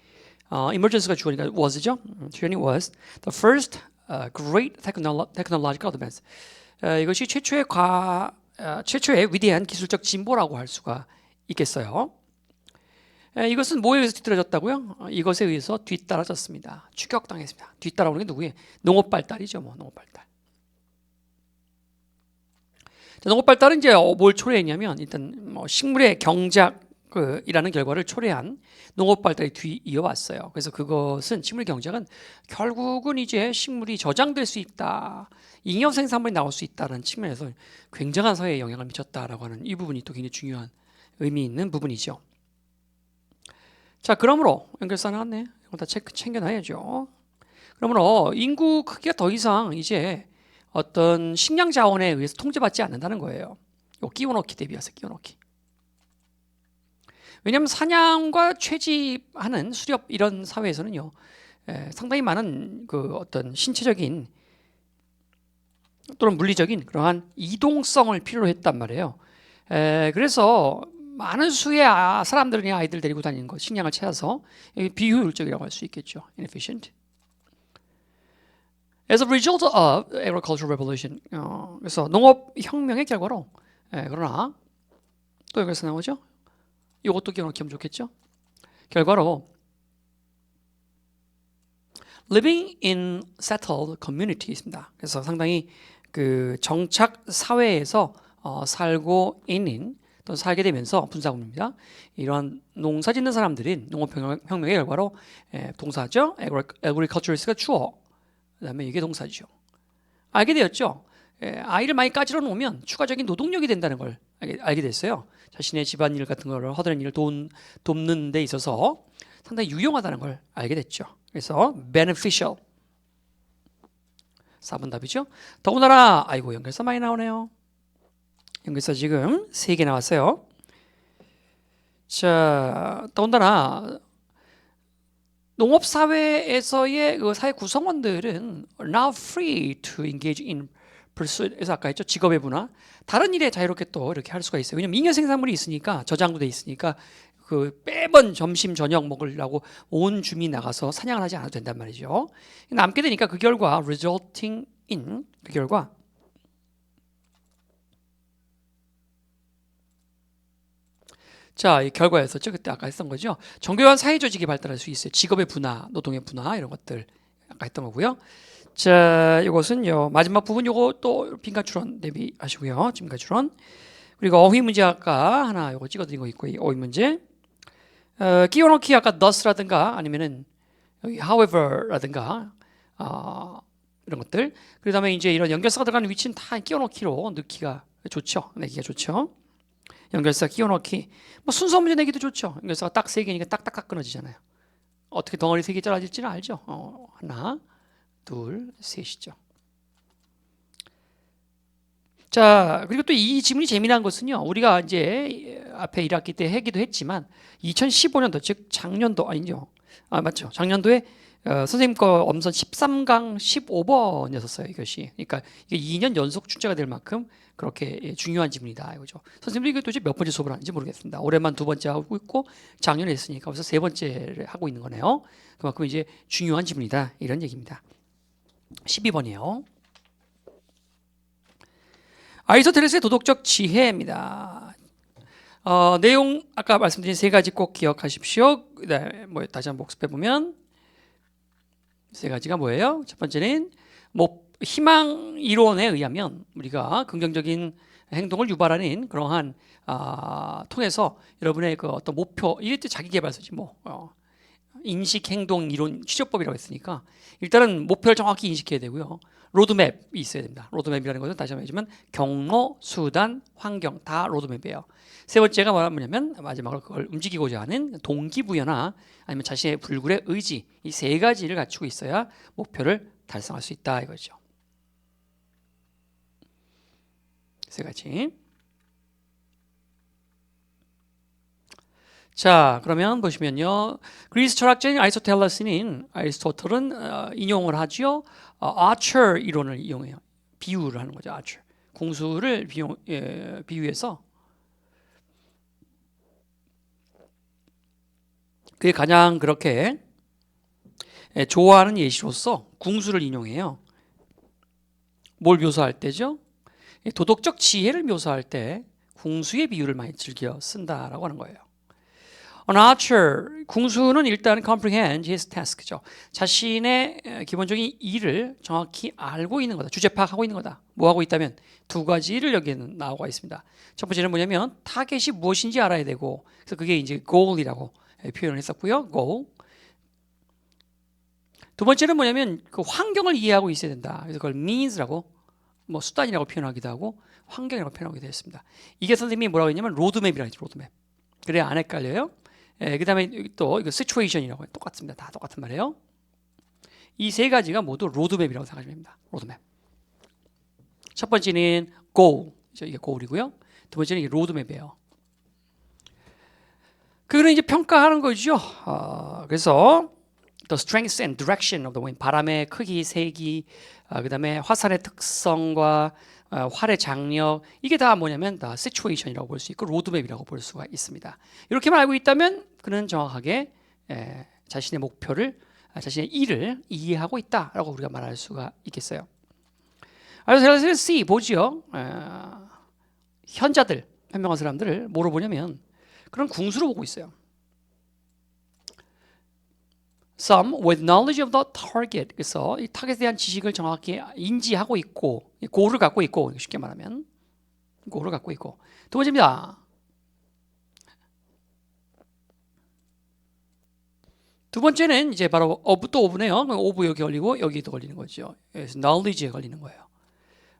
emergence가 주어니까 was죠. 출현이 was the first great technological advance. 이것이 최초의 위대한 기술적 진보라고 할 수가 있겠어요. 이것은 뭐에 의해서 뒤떨어졌다고요? 이것에 의해서 뒤따라졌습니다. 추격당했습니다. 뒤따라오는 게 누구예요? 농업 발달이죠. 뭐 농업 발달. 농업 발달은 이제 뭘 초래했냐면 일단 뭐 식물의 경작이라는 결과를 초래한 농업 발달이 뒤이어왔어요. 그래서 그것은 식물 경작은 결국은 이제 식물이 저장될 수 있다, 잉여 생산물이 나올 수 있다는 측면에서 굉장한 사회에 영향을 미쳤다라고 하는 이 부분이 또 굉장히 중요한 의미 있는 부분이죠. 자, 그러므로 연결사 나왔네. 이거 다 챙겨놔야죠. 그러므로 인구 크기가 더 이상 이제 어떤 식량 자원에 의해서 통제받지 않는다는 거예요. 요 끼워넣기 대비해서 끼워넣기. 왜냐하면 사냥과 채집하는 수렵 이런 사회에서는요, 상당히 많은 그 어떤 신체적인 또는 물리적인 그러한 이동성을 필요로 했단 말이에요. 그래서 많은 수의 사람들이 아이들 데리고 다니는 것, 식량을 찾아서 비효율적이라고 할 수 있겠죠. inefficient. As a result of agricultural revolution. 그래서 농업 혁명의 결과로, 그러나 또 여기서 나오죠. 이것도 기억하면 좋겠죠. 결과로 living in settled communities입니다. 그래서 상당히 그 정착 사회에서 살고 있는 또 살게 되면서 분사구문입니다. 이러한 농사 짓는 사람들인 농업혁명의 결과로 동사죠. agriculturist가 주어, 그다음에 이게 동사죠. 알게 되었죠. 아이를 많이 까지러 놓으면 추가적인 노동력이 된다는 걸 알게 됐어요. 자신의 집안일 같은 거를 허드렛 일을 돕는 데 있어서 상당히 유용하다는 걸 알게 됐죠. 그래서 beneficial 4번 답이죠. 더군다나 아이고 연결사 많이 나오네요. 연결사 지금 3개 나왔어요. 자, 더군다나 농업사회에서의 그 사회 구성원들은 now free to engage in pursuit에서 아까 했죠. 직업의 분화. 다른 일에 자유롭게 또 이렇게 할 수가 있어요. 왜냐면 잉여 생산물이 있으니까, 저장도 돼 있으니까 그 매번 점심 저녁 먹으려고 온 주민이 나가서 사냥을 하지 않아도 된단 말이죠. 남게 되니까 그 결과 resulting in 그 결과 자, 이 결과였었죠. 그때 아까 했던 거죠. 정교한 사회 조직이 발달할 수 있어요. 직업의 분화, 노동의 분화 이런 것들 아까 했던 거고요. 자, 이것은요 마지막 부분 요거 또 빈칸 추론 대비하시고요. 빈칸 추론. 그리고 어휘 문제 아까 하나 요거 찍어드린 거 있고, 이 어휘 문제. 끼워넣기 아까 thus라든가 아니면은 여기 however라든가 이런 것들. 그다음에 이제 이런 연결사가 들어가는 위치는 다 끼워넣기로 넣기가 좋죠. 내기가 좋죠. 연결사 끼워넣기. 뭐 순서 문제 내기도 좋죠. 연결사가 딱 3개니까 딱딱딱 끊어지잖아요. 어떻게 덩어리 3개 잘라질지는 알죠. 하나, 둘, 셋이죠. 자, 그리고 또 이 지문이 재미난 것은요, 우리가 이제 앞에 1학기 때 하기도 했지만 2015년도 즉 작년도 아니죠. 맞죠. 작년도에 선생님 거 엄선 13강 15번이었어요. 이것이. 그러니까 이게 2년 연속 출제가 될 만큼 그렇게 중요한 지문이다. 이거죠. 선생님도 이게 도대체 몇 번째 수업을 하는지 모르겠습니다. 올해만 2번째 하고 있고 작년에 했으니까 벌써 3번째를 하고 있는 거네요. 그만큼 이제 중요한 지문이다. 이런 얘기입니다. 12번이에요. 아리스토텔레스의 도덕적 지혜입니다. 내용 아까 말씀드린 3가지 꼭 기억하십시오. 네, 뭐 다시 한번 복습해 보면 3가지가 뭐예요? 첫 번째는 희망 이론에 의하면 우리가 긍정적인 행동을 유발하는 그러한 통해서 여러분의 그 어떤 목표, 이게 또 자기계발서지 인식 행동 이론 취조법이라고 했으니까 일단은 목표를 정확히 인식해야 되고요. 로드맵이 있어야 됩니다. 로드맵이라는 것은 다시 한번 얘기하지만 경로, 수단, 환경 다 로드맵이에요. 3번째가 뭐냐면 마지막으로 그걸 움직이고자 하는 동기부여나 아니면 자신의 불굴의 의지, 이 3가지를 갖추고 있어야 목표를 달성할 수 있다 이거죠. 3가지. 자, 그러면 보시면요. 그리스 철학자인 아리스토텔레스는 인용을 하죠. 아처 이론을 이용해요. 비유를 하는 거죠. 아처. 궁수를 비유해서 그게 가장 그렇게 좋아하는 예시로서 궁수를 인용해요. 뭘 묘사할 때죠? 도덕적 지혜를 묘사할 때 궁수의 비유를 많이 즐겨 쓴다라고 하는 거예요. An archer, 궁수는 일단 comprehend his task죠. 자신의 기본적인 일을 정확히 알고 있는 거다. 주제 파악하고 있는 거다. 뭐 하고 있다면 2가지를 여기에는 나오고 있습니다. 첫 번째는 뭐냐면 타겟이 무엇인지 알아야 되고, 그래서 그게 이제 goal이라고 표현을 했었고요. goal. 2번째는 뭐냐면 그 환경을 이해하고 있어야 된다. 그래서 그걸 means라고 수단이라고 표현하기도 하고 환경이라고 표현하기도 했습니다. 이게 선생님이 뭐라고 했냐면 로드맵이라고 했죠. 로드맵. 그래야 안 헷갈려요. 그 다음에 또 이거 situation이라고 해요. 똑같습니다. 다 똑같은 말이에요. 이 3가지가 모두 로드맵이라고 생각하시면 됩니다. 로드맵. 첫 번째는 goal, 이게 goal이고요. 2번째는 이게 로드맵이에요. 그거는 이제 평가하는 거죠. 그래서 the strength and direction of the wind, 바람의 크기, 세기, 그 다음에 화살의 특성과 활의 장력, 이게 다 뭐냐면 다 situation이라고 볼 수 있고 로드맵이라고 볼 수가 있습니다. 이렇게만 알고 있다면 그는 정확하게 자신의 목표를, 자신의 일을 이해하고 있다라고 우리가 말할 수가 있겠어요. 그래서 C 보지요. 현명한 사람들을 뭐로 보냐면 그런 궁수로 보고 있어요. Some with knowledge of the target. 그래서 이 타겟에 대한 지식을 정확히 인지하고 있고, 고를 갖고 있고, 쉽게 말하면 고를 갖고 있고. 2번째입니다. 2번째는 이제 바로 또 오브네요. 오브 여기 걸리고 여기도 걸리는 거죠. 그래서 knowledge에 걸리는 거예요.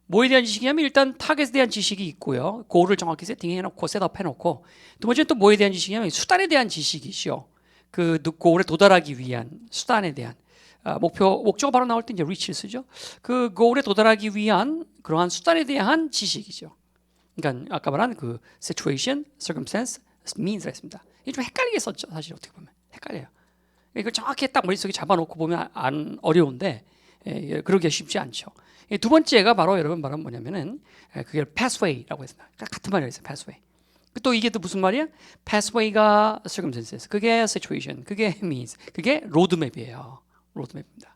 뭐에 대한 지식이냐면 일단 타겟에 대한 지식이 있고요. 고를 정확히 세팅해놓고 셋업해놓고. 2번째는 또 뭐에 대한 지식이냐면 수단에 대한 지식이죠. 그 고을에 도달하기 위한 수단에 대한 목표가 바로 나올 때 이제 reach를 쓰죠. 그 고을에 도달하기 위한 그러한 수단에 대한 지식이죠. 그러니까 아까 말한 그 situation, circumstance, means라 했습니다. 이게 좀 헷갈리게 썼죠. 사실 어떻게 보면 헷갈려요. 이걸 정확히 딱 머릿속에 잡아놓고 보면 안 어려운데 그러기 쉽지 않죠. 2번째가 바로 여러분 말은 뭐냐면은 그게 pathway라고 했습니다. 같은 말이에요. pathway. 또 이게 또 무슨 말이야? pathway가 circumstances, 그게 situation, 그게 means, 그게 roadmap이에요. roadmap입니다.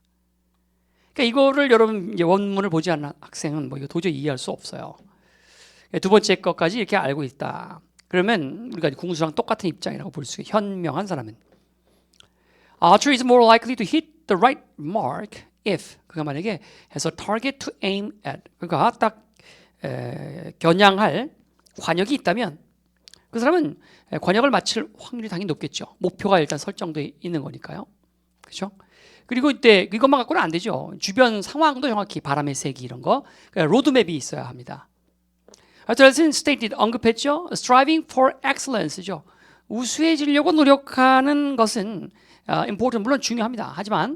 그러니까 이거를 여러분 이제 원문을 보지 않는 학생은 이거 도저히 이해할 수 없어요. 2번째 것까지 이렇게 알고 있다. 그러면 우리가 궁수랑 똑같은 입장이라고 볼 수 있어요. 현명한 사람은 archer is more likely to hit the right mark if 그가 만약에 has a target to aim at, 그러니까 딱 겨냥할 관역이 있다면 그 사람은 관역을 맞출 확률이 당연히 높겠죠. 목표가 일단 설정되어 있는 거니까요. 그렇죠? 그리고 이때 이것만 갖고는 안 되죠. 주변 상황도 정확히 바람의 세기 이런 거, 그러니까 로드맵이 있어야 합니다. 아리스토텔레스는 stated, 언급했죠. striving for excellence죠. 우수해지려고 노력하는 것은 important, 물론 중요합니다. 하지만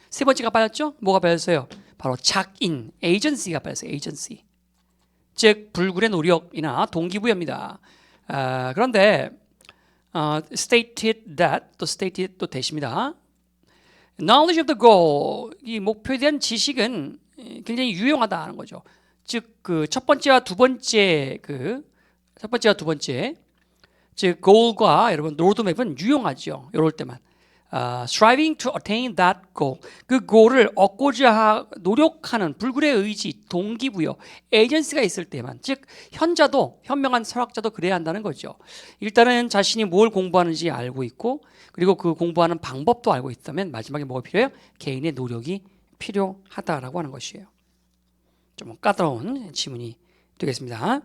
3번째가 빠졌죠? 뭐가 빠졌어요? 바로 작인, agency가 빠졌어요. agency. 즉 불굴의 노력이나 동기부여입니다. 그런데 stated that 또 stated 또 대십니다. Knowledge of the goal, 이 목표에 대한 지식은 굉장히 유용하다는 거죠. 즉 그 첫 번째와 두 번째 즉 goal과 여러분 로드맵은 유용하죠. 이럴 때만. striving to attain that goal, 그 goal을 얻고자 노력하는 불굴의 의지, 동기부여, 에이전시가 있을 때만, 즉 현명한 철학자도 그래야 한다는 거죠. 일단은 자신이 뭘 공부하는지 알고 있고, 그리고 그 공부하는 방법도 알고 있다면 마지막에 뭐가 필요해요? 개인의 노력이 필요하다라고 하는 것이에요. 좀 까다로운 지문이 되겠습니다.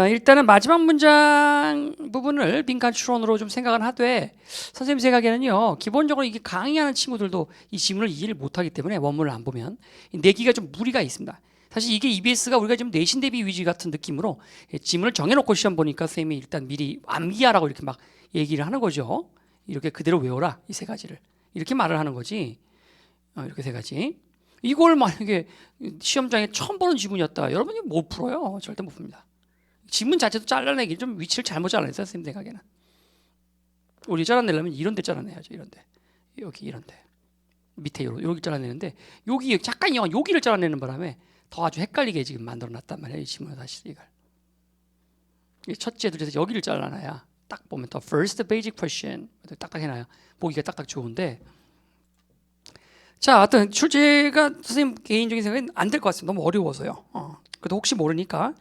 일단은 마지막 문장 부분을 빈칸 추론으로 좀 생각을 하되, 선생님 생각에는요, 기본적으로 이게 강의하는 친구들도 이 지문을 이해를 못하기 때문에 원문을 안 보면 내기가 좀 무리가 있습니다. 사실 이게 EBS가 우리가 지금 내신 대비 위주 같은 느낌으로 지문을 정해놓고 시험 보니까 선생님이 일단 미리 암기하라고 이렇게 막 얘기를 하는 거죠. 이렇게 그대로 외워라, 이 세 가지를 이렇게 말을 하는 거지. 이렇게 세 가지. 이걸 만약에 시험장에 처음 보는 지문이었다, 여러분이 못 풀어요. 절대 못 풉니다. 지문 자체도 잘라내기 좀 위치를 잘못 잘라냈어요, 선생님 생각에는. 우리 잘라내려면 이런 데 잘라내야죠. 이런 데, 여기 이런 데 밑에 여기 잘라내는데, 여기 잠깐 여기를 잘라내는 바람에 더 아주 헷갈리게 지금 만들어놨단 말이에요, 이 지문을. 사실 이걸 첫째 둘에서 여기를 잘라놔야 딱 보면 더 first basic question 딱딱 해놔야 보기가 딱딱 좋은데, 자, 하여튼 출제가 선생님 개인적인 생각엔 안 될 것 같습니다. 너무 어려워서요. 그래도 혹시 모르니까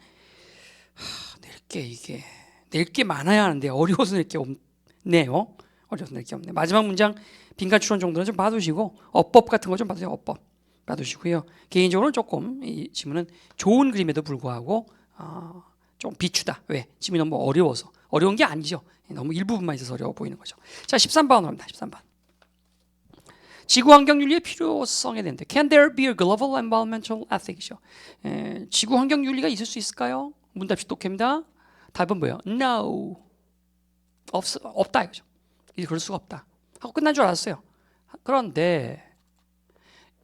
낼 게 많아야 하는데 어려워서 낼 게 없네요. 어려워서 낼 게 없네. 마지막 문장 빈칸 추론 정도는 좀 봐두시고, 어법 같은 거 좀 봐두세요. 어법 봐두시고요. 개인적으로는 조금 이 지문은 좋은 그림에도 불구하고 좀 비추다. 왜? 지문이 너무 어려워서. 어려운 게 아니죠. 너무 일부분만 있어서 어려워 보이는 거죠. 자, 13번으로 갑니다. 13번. 지구환경윤리의 필요성에 대한데, Can there be a global environmental ethic이죠? 지구환경윤리가 있을 수 있을까요? 문답식 독해입니다. 답은 뭐예요? No. 없다 이거죠. 이제 그럴 수가 없다 하고 끝난 줄 알았어요. 그런데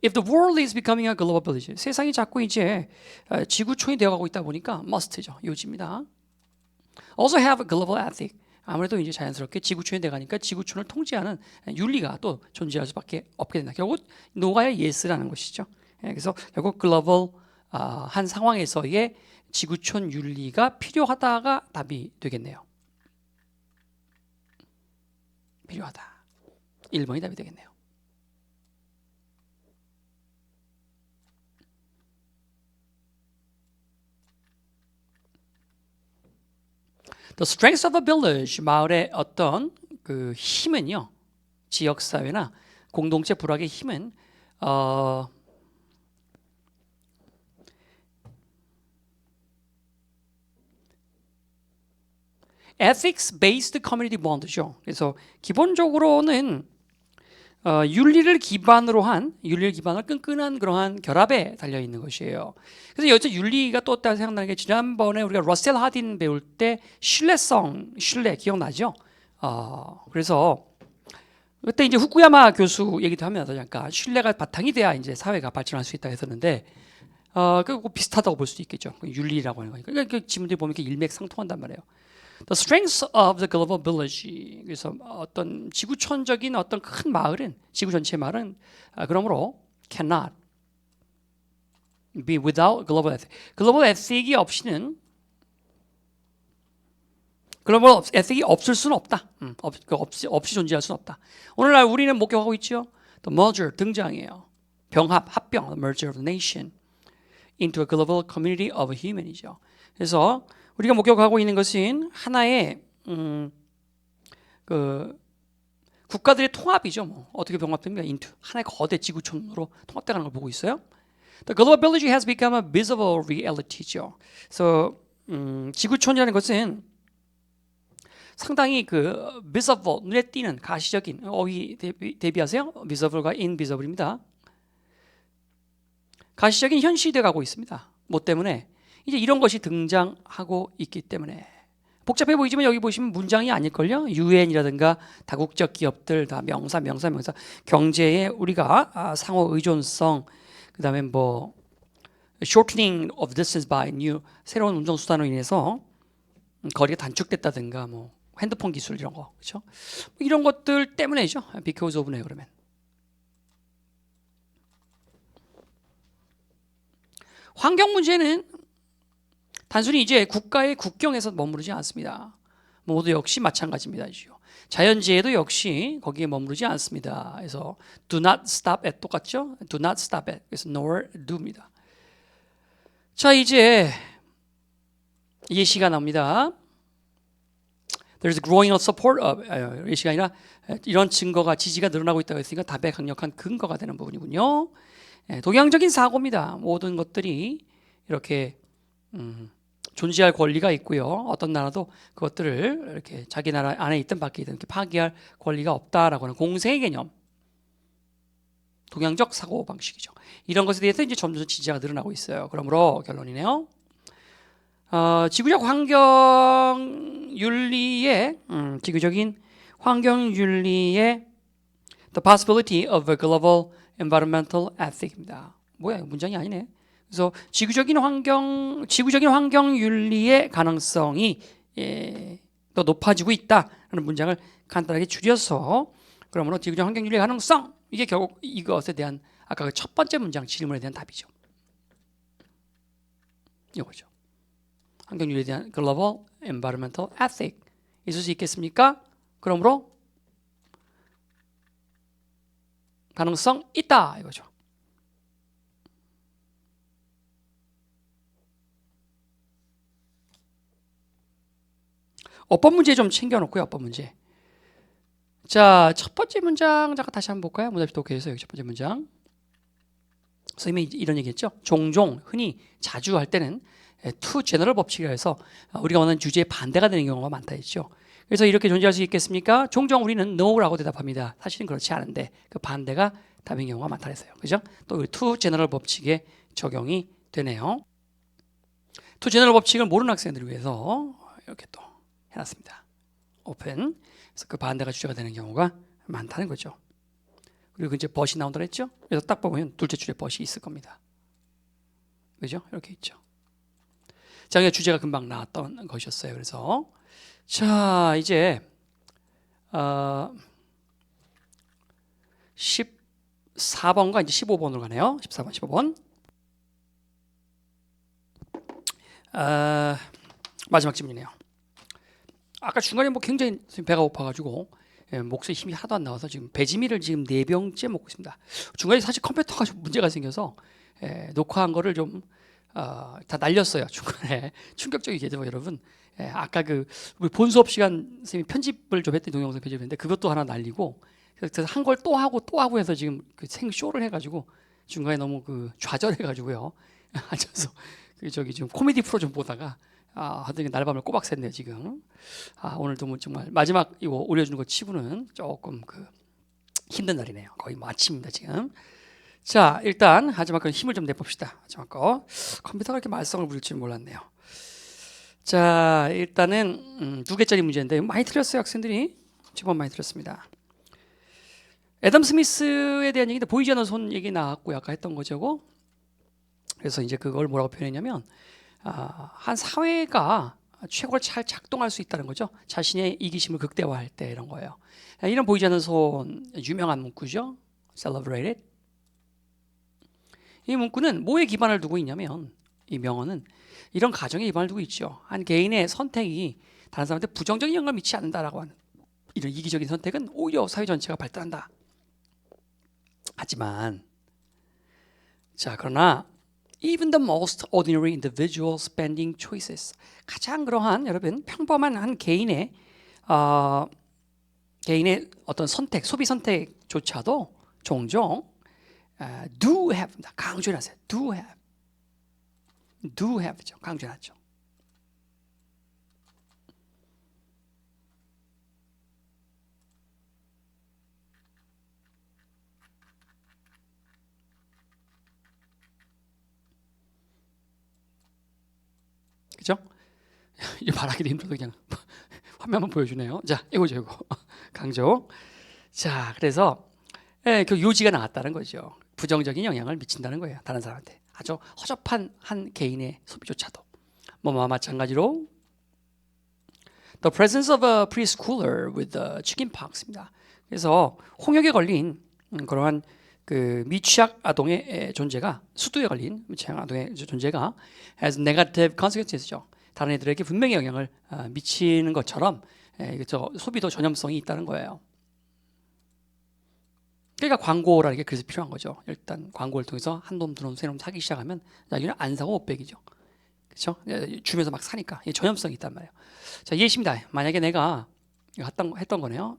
If the world is becoming a global village, 세상이 자꾸 이제 지구촌이 되어가고 있다 보니까 must죠. 요지입니다. Also have a global ethic. 아무래도 이제 자연스럽게 지구촌이 돼가니까 지구촌을 통제하는 윤리가 또 존재할 수밖에 없게 된다. 결국 no가 yes라는 것이죠. 그래서 결국 글로벌 한 상황에서의 지구촌 윤리가 필요하다가 답이 되겠네요. 필요하다. 1번이 답이 되겠네요. The strength of a village, 마을의 어떤 그 힘은요, 지역사회나 공동체 부락의 힘은 ethics-based community bond죠. 그래서 기본적으로는 윤리를 기반으로 끈끈한 그러한 결합에 달려 있는 것이에요. 그래서 여기서 윤리가 또 생각나는 게, 지난번에 우리가 러셀 하딘 배울 때 신뢰 기억나죠? 그래서 그때 이제 후쿠야마 교수 얘기도 하면서 잠깐 신뢰가 바탕이 돼야 이제 사회가 발전할 수 있다 했었는데, 그거 비슷하다고 볼 수도 있겠죠. 윤리라고 하는 거니까. 그러니까 지문들이 보면 이렇게 일맥상통한단 말이에요. The strength of the global village. 그래서 어떤 지구촌적인 어떤 큰 마을은, 지구 전체 마을은 그러므로 cannot be without global ethic. 글로벌 에틱이 없이는, 글로벌 에틱이 없을 수는 없다. 없이 존재할 수는 없다. 오늘날 우리는 목격하고 있죠. The merger 등장이에요. 합병, the merger of the nation into a global community of human이죠. 그래서 우리가 목격하고 있는 것은 하나의 그 국가들의 통합이죠. 뭐 어떻게 병합됩니까? into 하나의 거대 지구촌으로 통합되는 걸 보고 있어요. The global village has become a visible reality죠. 그래서 지구촌이라는 것은 상당히 그 visible, 눈에 띄는 가시적인, 어휘 대비하세요. visible과 invisible입니다. 가시적인 현실이 되어가고 있습니다. 뭐 때문에? 이제 이런 것이 등장하고 있기 때문에. 복잡해 보이지만 여기 보시면 문장이 아닐걸요. UN이라든가 다국적 기업들 다 명사 경제에 우리가 상호 의존성, 그다음에 뭐 shortening of distance by new 새로운 운송 수단으로 인해서 거리가 단축됐다든가 뭐 핸드폰 기술 이런 거 그렇죠? 이런 것들 때문에죠. because of네요. 그러면 환경 문제는 단순히 이제 국가의 국경에서 머무르지 않습니다. 모두 역시 마찬가지입니다. 자연재해도 역시 거기에 머무르지 않습니다. 그래서 do not stop at 똑같죠? do not stop at 그래서 nor do입니다. 자 이제 예시가 나옵니다. There's growing support of 예시가 아니라 이런 증거가 지지가 늘어나고 있다고 했으니까 답의 강력한 근거가 되는 부분이군요. 동양적인 사고입니다. 모든 것들이 이렇게 존재할 권리가 있고요. 어떤 나라도 그것들을 이렇게 자기 나라 안에 있든 밖에 있든 이렇게 파기할 권리가 없다라고 하는 공생의 개념. 동양적 사고 방식이죠. 이런 것에 대해서 이제 점점 지지가 늘어나고 있어요. 그러므로 결론이네요. 지구적 환경 윤리의 지구적인 환경 윤리의 the possibility of a global environmental ethic입니다. 뭐야, 이거 문장이 아니네. 그래서 지구적인 환경 윤리의 가능성이 더 높아지고 있다라는 문장을 간단하게 줄여서 그러므로 지구적 환경 윤리의 가능성 이게 결국 이것에 대한 아까 그 첫 번째 문장 질문에 대한 답이죠. 이거죠. 환경 윤리에 대한 global environmental ethic 있을 수 있겠습니까? 그러므로 가능성 있다 이거죠. 어법 문제 좀 챙겨놓고요. 어법 문제. 자, 첫 번째 문장 잠깐 다시 한번 볼까요? 문답이 또 계세요. 첫 번째 문장. 선생님이 이런 얘기했죠. 종종, 흔히, 자주 할 때는 to general 법칙이라 해서 우리가 원하는 주제에 반대가 되는 경우가 많다 했죠. 그래서 이렇게 존재할 수 있겠습니까? 종종 우리는 no라고 대답합니다. 사실은 그렇지 않은데 그 반대가 답인 경우가 많다 했어요. 그죠? 또 to general 법칙에 적용이 되네요. to general 법칙을 모르는 학생들을 위해서 이렇게 또 해놨습니다. open. 그래서 그 반대가 주제가 되는 경우가 많다는 거죠. 그리고 이제 벗이 나온다고 했죠. 그래서 딱 보면 둘째 줄에 벗이 있을 겁니다. 그죠? 이렇게 있죠. 자, 주제가 금방 나왔던 것이었어요. 그래서 자 이제 14번과 이제 15번으로 가네요. 14번, 15번. 마지막 질문이네요. 아까 중간에 뭐 굉장히 배가 고파가지고 목소리 힘이 하나도 안 나와서 지금 배지미를 지금 4병째 먹고 있습니다. 중간에 사실 컴퓨터가 좀 문제가 생겨서 녹화한 거를 좀 다 날렸어요. 중간에 충격적이겠죠, 여러분. 아까 그 우리 본 수업 시간 선생님이 편집을 좀 했더니 동영상 편집했는데 그것도 하나 날리고 그래서 한 걸 또 하고 해서 지금 그 생쇼를 해가지고 중간에 너무 그 좌절해가지고요. 앉아서 저기 지금 코미디 프로 좀 보다가 하여튼 날밤을 꼬박 샜네요 지금. 오늘도 정말 마지막 이거 올려주는 거 치고는 조금 그 힘든 날이네요. 거의 뭐 아침입니다 지금. 자 일단 마지막 거 힘을 좀 내봅시다. 마지막 거 컴퓨터가 이렇게 말썽을 부릴 줄 몰랐네요. 자 일단은 2개짜리 문제인데 많이 틀렸어요 학생들이. 지금 많이 틀렸습니다. 애덤 스미스에 대한 얘기인데 보이지 않는 손 얘기 나왔고 아까 했던 거죠. 그래서 이제 그걸 뭐라고 표현했냐면 한 사회가 최고로 잘 작동할 수 있다는 거죠. 자신의 이기심을 극대화할 때 이런 거예요. 이런 보이지 않는 손 유명한 문구죠. Celebrated. 이 문구는 뭐에 기반을 두고 있냐면 이 명언은 이런 가정에 기반을 두고 있죠. 한 개인의 선택이 다른 사람한테 부정적인 영향을 미치지 않는다라고 하는 이런 이기적인 선택은 오히려 사회 전체가 발달한다. 하지만 자 그러나 even the most ordinary individual spending choices 가장 그러한 여러분 평범한 한 개인의 어떤 선택 소비 선택조차도 종종 do have입니다. 강조해놨어요. do have죠. 강조해놨죠. 그죠? 이제 말하기도 힘들어서 그냥 화면 한번 보여주네요. 자, 이거죠, 이거. 강조. 자, 그래서 그 요지가 나왔다는 거죠. 부정적인 영향을 미친다는 거예요. 다른 사람한테. 아주 허접한 한 개인의 소비조차도. 뭐와 마찬가지로 The presence of a preschooler with chickenpox입니다. 그래서 홍역에 걸린 그러한 그 미취학 아동의 존재가 수두에 걸린 미취학 아동의 존재가 has negative consequences죠. 다른 애들에게 분명히 영향을 미치는 것처럼 소비도 전염성이 있다는 거예요. 그러니까 광고라는 게 그래서 필요한 거죠. 일단 광고를 통해서 한 놈, 두 놈, 세 놈 사기 시작하면 나중에는 안 사고 못 빼기죠. 그렇죠? 주면서 막 사니까 전염성이 있단 말이에요. 자, 예시입니다. 만약에 내가 했던 거네요.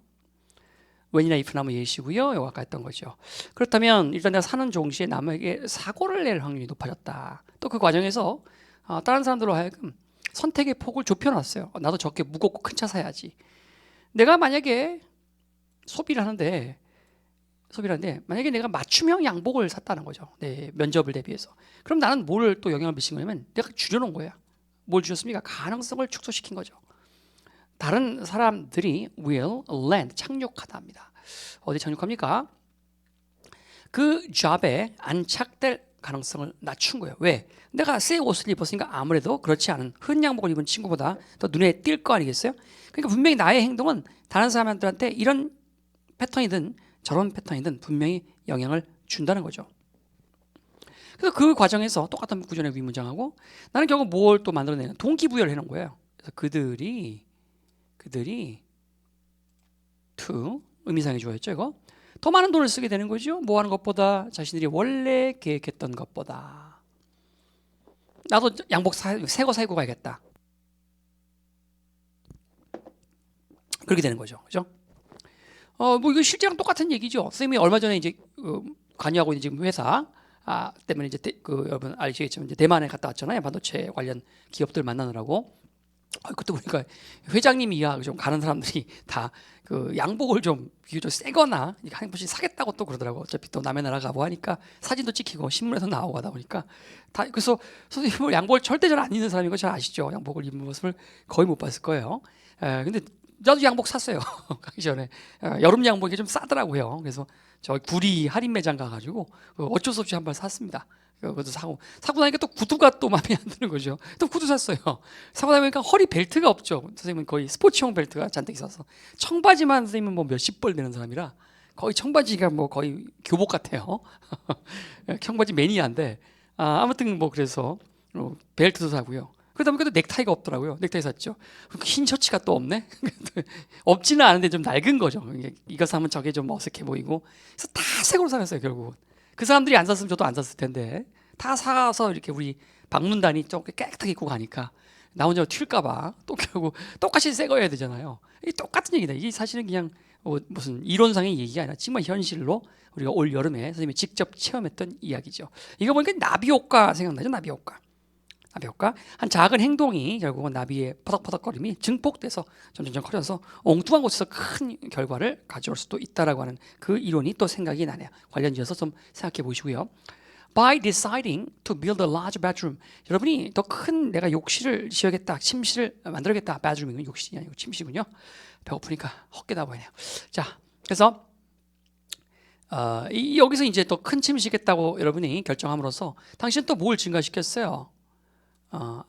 when이나 if 나무 예시고요. 이거 아까 했던 거죠. 그렇다면 일단 내가 사는 동시에 남에게 사고를 낼 확률이 높아졌다. 또 그 과정에서 다른 사람들로 하여금 선택의 폭을 좁혀놨어요. 나도 저렇게 무겁고 큰 차 사야지. 내가 만약에 소비를 하는데 만약에 내가 맞춤형 양복을 샀다는 거죠. 내 면접을 대비해서. 그럼 나는 뭘 또 영향을 미친 거냐면 내가 줄여놓은 거야. 뭘 줄였습니까? 가능성을 축소시킨 거죠. 다른 사람들이 will land 착륙하답니다. 어디 착륙합니까? 그 잡에 안착될 가능성을 낮춘 거예요. 왜? 내가 새 옷을 입었으니까 아무래도 그렇지 않은 흔 양복을 입은 친구보다 더 눈에 띌 거 아니겠어요? 그러니까 분명히 나의 행동은 다른 사람들한테 이런 패턴이든 저런 패턴이든 분명히 영향을 준다는 거죠. 그래서 그 과정에서 똑같은 구조의 위문장하고 나는 결국 뭘 또 만들어내는 동기부여를 해놓은 거예요. 그래서 그들이 to 의미상의 주어였죠. 이거 더 많은 돈을 쓰게 되는 거죠. 뭐 하는 것보다 자신들이 원래 계획했던 것보다. 나도 양복 새 거 사고 가야겠다. 그렇게 되는 거죠. 그죠? 뭐 이거 실제랑 똑같은 얘기죠. 선생님이 얼마 전에 이제 관여하고 있는 지금 회사 때문에 이제 여러분 아시겠지만 이제 대만에 갔다 왔잖아요. 반도체 관련 기업들 만나느라고. 그때 보니까 회장님이야 좀 가는 사람들이 다 그 양복을 좀 비교적 새거나 한 번씩 사겠다고 또 그러더라고. 어차피 또 남의 나라 가고 하니까 사진도 찍히고 신문에서 나오고 하다 보니까 다 그래서 선생님은 양복을 절대 잘 안 입는 사람인 거 잘 아시죠? 양복을 입는 모습을 거의 못 봤을 거예요. 근데 나도 양복 샀어요. 가기 전에 여름 양복이 좀 싸더라고요. 그래서 저 구리 할인 매장 가가지고 어쩔 수 없이 한 벌 샀습니다. 그것도 사고 나니까 또 구두가 또 마음에 안 드는 거죠. 또 구두 샀어요. 사고 나니까 허리 벨트가 없죠. 선생님은 거의 스포츠용 벨트가 잔뜩 있어서 청바지만 선생님은 뭐 몇십 벌 되는 사람이라 거의 청바지가 뭐 거의 교복 같아요. 청바지 매니아인데 아무튼 뭐 그래서 벨트도 사고요. 그러다 보니까 또 넥타이가 없더라고요. 넥타이 샀죠. 흰 셔츠가 또 없네. 없지는 않은데 좀 낡은 거죠. 이거 사면 저게 좀 어색해 보이고. 그래서 다 새 걸로 사셨어요. 결국은. 그 사람들이 안 샀으면 저도 안 샀을 텐데 다 사서 이렇게 우리 방문단이 좀 깨끗하게 입고 가니까 나 혼자 튈까봐 또 결국 똑같이 새 거여야 되잖아요. 이게 똑같은 얘기다. 이게 사실은 그냥 무슨 이론상의 얘기가 아니라 정말 현실로 우리가 올 여름에 선생님이 직접 체험했던 이야기죠. 이거 보니까 나비 효과 생각나죠? 나비 효과. 한 작은 행동이 결국은 나비의 퍼덕퍼덕거림이 증폭돼서 점점 커져서 엉뚱한 곳에서 큰 결과를 가져올 수도 있다라고 하는 그 이론이 또 생각이 나네요. 관련지어서 좀 생각해 보시고요. By deciding to build a large bedroom, 여러분이 더 큰 내가 욕실을 지어야겠다, 침실을 만들어야겠다. bedroom은 욕실이 아니고 침실이군요. 배고프니까 헛개다 보이네요. 자, 그래서 여기서 이제 더 큰 침실이겠다고 여러분이 결정함으로써 당신은 또 뭘 증가시켰어요?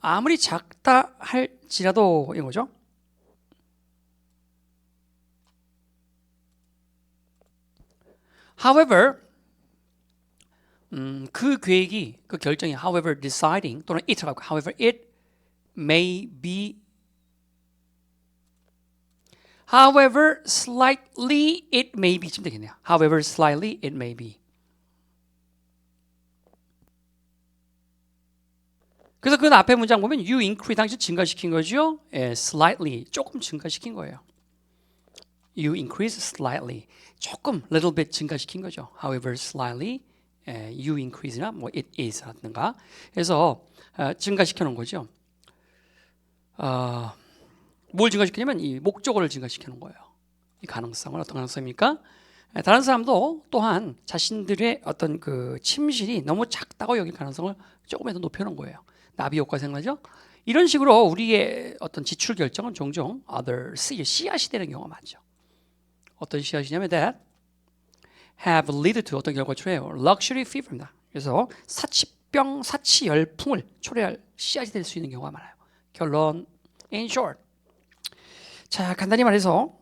아무리 작다 할지라도 이런 거죠. However, 그 계획이 그 결정이 however deciding 또는 it라고 however it may be however slightly it may be 쯤 되겠네요. However slightly it may be. 그래서 그 앞에 문장 보면 you increase 당시 증가시킨 거죠. slightly 조금 증가시킨 거예요. You increase slightly 조금 little bit 증가시킨 거죠. However slightly you increase나 뭐 it is라든가 그래서 증가시켜 놓은 거죠. 뭘 증가시키냐면 이 목적어를 증가시켜 놓은 거예요. 이 가능성은 어떤 가능성입니까? 다른 사람도 또한 자신들의 어떤 그 침실이 너무 작다고 여길 가능성을 조금이라도 높여놓은 거예요. 나비 효과 생각나죠? 이런 식으로 우리의 어떤 지출 결정은 종종 other 씨앗이 되는 경우가 많죠. 어떤 씨앗이냐면 that have led to 어떤 결과를 초래해요. luxury fever입니다. 그래서 사치 폐병, 사치, 열풍을 초래할 씨앗이 될 수 있는 경우가 많아요. 결론, in short. 자, 간단히 말해서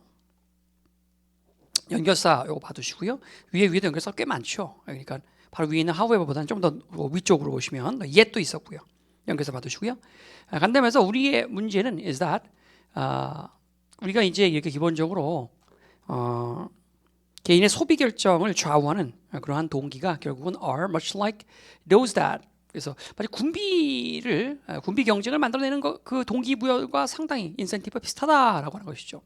연결사 요거 봐두시고요. 위에도 연결사 꽤 많죠. 그러니까 바로 위에 있는 however보다는 좀 더 위쪽으로 보시면 yet도 있었고요. 연결사 봐두시고요. 간단히 말해서 우리의 문제는 is that 우리가 이제 이렇게 기본적으로 개인의 소비 결정을 좌우하는 그러한 동기가 결국은 are much like those that. 그래서 마치 군비 경쟁을 만들어내는 그 동기부여가 상당히 인센티브가 비슷하다라고 하는 것이죠.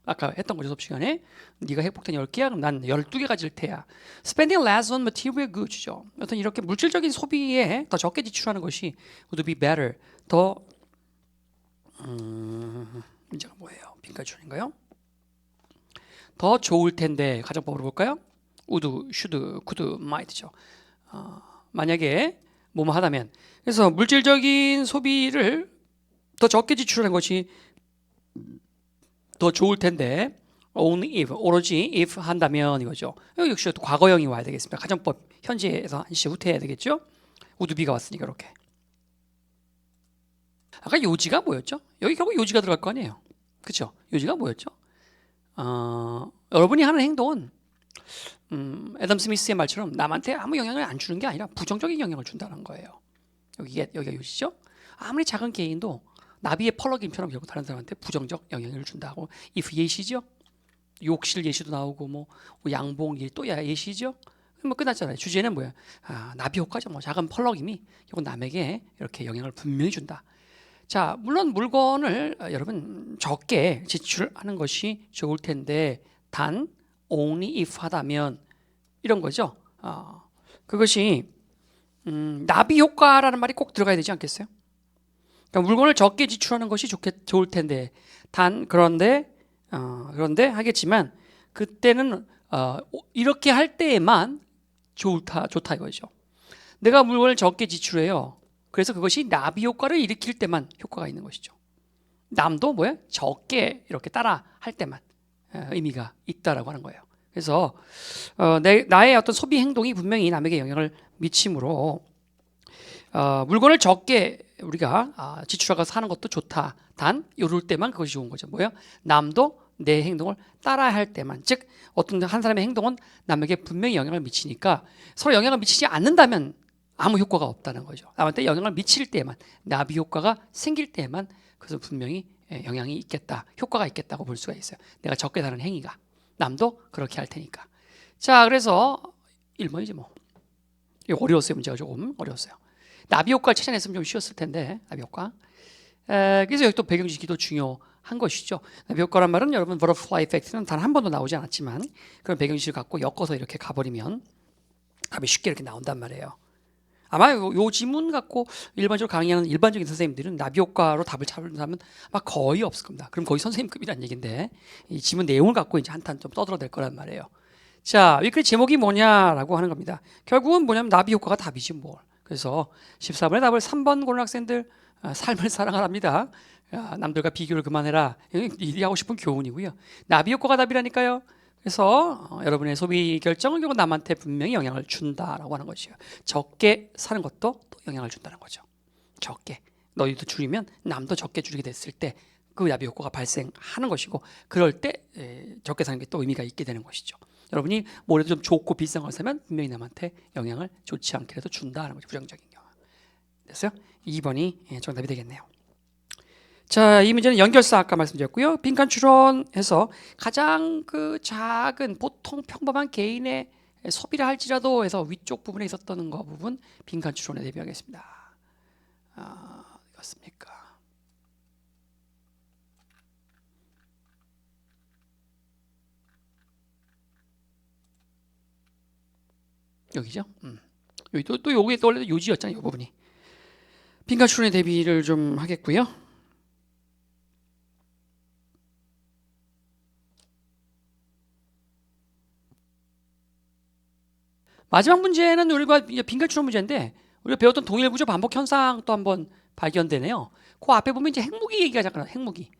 아까 했던 거죠, 수업 시간에. 네가 핵폭탄 10개야? 그럼 난 12개 가질 테야. Spending less on material goods죠. 어떤 이렇게 물질적인 소비에 더 적게 지출하는 것이 would be better. 더 문제가 뭐예요? 빈칸줄인가요? 더 좋을 텐데 가정법으로 볼까요? would, should, could, might죠. 만약에 뭐뭐 하다면. 그래서 물질적인 소비를 더 적게 지출하는 것이 더 좋을 텐데 only if, 오로지 if 한다면 이거죠. 여기 역시 또 과거형이 와야 되겠습니다. 가정법 현재에서 한 시제 후퇴해야 되겠죠. would be가 왔으니까 이렇게. 아까 요지가 뭐였죠? 여기 결국 요지가 들어갈 거 아니에요. 그렇죠? 요지가 뭐였죠? 여러분이 하는 행동은 애덤 스미스의 말처럼 남한테 아무 영향을 안 주는 게 아니라 부정적인 영향을 준다는 거예요. 여기가 요지죠? 아무리 작은 개인도 나비의 펄럭임처럼 결국 다른 사람한테 부정적 영향을 준다고. if 예시죠? 욕실 예시도 나오고 뭐 양봉 또 예시죠? 뭐 끝났잖아요. 주제는 뭐야? 나비 효과죠. 뭐 작은 펄럭임이 결국 남에게 이렇게 영향을 분명히 준다. 자, 물론 물건을 여러분 적게 지출하는 것이 좋을 텐데 단 only if 하다면 이런 거죠. 그것이 나비 효과라는 말이 꼭 들어가야 되지 않겠어요? 그러니까 물건을 적게 지출하는 것이 좋을 텐데 그런데 하겠지만 그때는 이렇게 할 때에만 좋다 이거죠. 내가 물건을 적게 지출해요. 그래서 그것이 나비 효과를 일으킬 때만 효과가 있는 것이죠. 남도 뭐야? 적게 이렇게 따라 할 때만 의미가 있다라고 하는 거예요. 그래서 나의 어떤 소비 행동이 분명히 남에게 영향을 미치므로 물건을 적게 우리가 지출하고 사는 것도 좋다. 단 이럴 때만 그것이 좋은 거죠. 뭐예요? 남도 내 행동을 따라야 할 때만. 즉 어떤 한 사람의 행동은 남에게 분명히 영향을 미치니까 서로 영향을 미치지 않는다면 아무 효과가 없다는 거죠. 남한테 영향을 미칠 때만, 나비 효과가 생길 때만 그것은 분명히 영향이 있겠다, 효과가 있겠다고 볼 수가 있어요. 내가 적게 다는 행위가. 남도 그렇게 할 테니까. 자, 그래서 1번이지 뭐. 이거 어려웠어요. 문제가 조금 어려웠어요. 나비 효과를 찾아냈으면 좀 쉬웠을 텐데, 나비 효과. 그래서 여기 또 배경지식이 중요한 것이죠. 나비 효과란 말은 여러분 butterfly effect는 단 한 번도 나오지 않았지만 그런 배경지식을 갖고 엮어서 이렇게 가버리면 답이 쉽게 이렇게 나온단 말이에요. 아마 요 지문 갖고 일반적으로 강의하는 일반적인 선생님들은 나비 효과로 답을 찾는 사람은 아마 거의 없을 겁니다. 그럼 거의 선생님급이란 얘기인데 이 지문 내용을 갖고 이제 한탄 좀 떠들어댈 거란 말이에요. 자, 위클리 제목이 뭐냐라고 하는 겁니다. 결국은 뭐냐면 나비 효과가 답이지 뭘. 그래서 14번의 답을 3번 고른 학생들 삶을 사랑하랍니다. 남들과 비교를 그만해라. 이리 하고 싶은 교훈이고요. 나비 효과가 답이라니까요. 그래서 여러분의 소비 결정은 결국 남한테 분명히 영향을 준다라고 하는 것이에요. 적게 사는 것도 또 영향을 준다는 거죠. 적게. 너희도 줄이면 남도 적게 줄이게 됐을 때 그 나비 효과가 발생하는 것이고 그럴 때 적게 사는 게 또 의미가 있게 되는 것이죠. 여러분이 뭐라도 좀 좋고 비싼 걸 사면 분명히 남한테 영향을 좋지 않게라도 준다는 거죠. 부정적인 경우. 됐어요? 2번이 정답이 되겠네요. 자, 이 문제는 연결사 아까 말씀드렸고요. 빈칸 추론해서 가장 작은 보통 평범한 개인의 소비를 할지라도 해서 위쪽 부분에 있었던 거 부분 빈칸 추론에 대비하겠습니다. 어떻습니까? 여기죠? 여기 또 요게 또 원래 요지였잖아요. 이 부분이. 빈칸 추론에 대비를 좀 하겠고요. 마지막 문제는 우리가 빈칸 추론 문제인데 우리가 배웠던 동일 구조 반복 현상 또 한번 발견되네요. 그 앞에 보면 이제 핵무기 얘기가 잠깐 핵무기.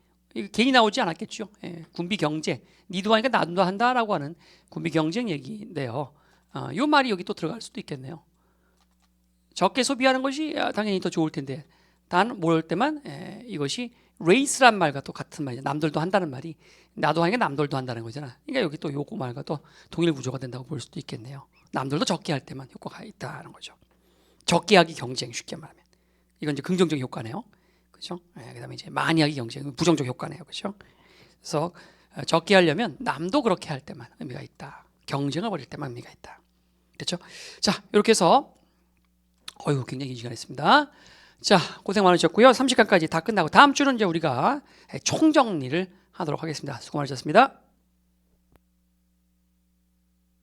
괜히 나오지 않았겠죠. 군비 경제. 니도 하니까 나도 한다라고 하는 군비 경쟁 얘기인데요. 이 말이 여기 또 들어갈 수도 있겠네요. 적게 소비하는 것이 당연히 더 좋을 텐데 단 모를 때만 이것이 레이스란 말과 또 같은 말이죠. 남들도 한다는 말이 나도 하니까 남들도 한다는 거잖아. 그러니까 여기 또 요거 말과 또 동일 구조가 된다고 볼 수도 있겠네요. 남들도 적게 할 때만 효과가 있다는 거죠. 적게 하기 경쟁 쉽게 말하면 이건 이제 긍정적 효과네요. 그렇죠? 그다음에 이제 많이 하기 경쟁 부정적 효과네요. 그렇죠? 그래서 적게 하려면 남도 그렇게 할 때만 의미가 있다. 경쟁을 벌일 때만 의미가 있다. 그렇죠? 자, 이렇게 해서 굉장히 긴 시간 했습니다. 자, 고생 많으셨고요. 30강까지 다 끝나고 다음 주는 이제 우리가 총정리를 하도록 하겠습니다. 수고 많으셨습니다.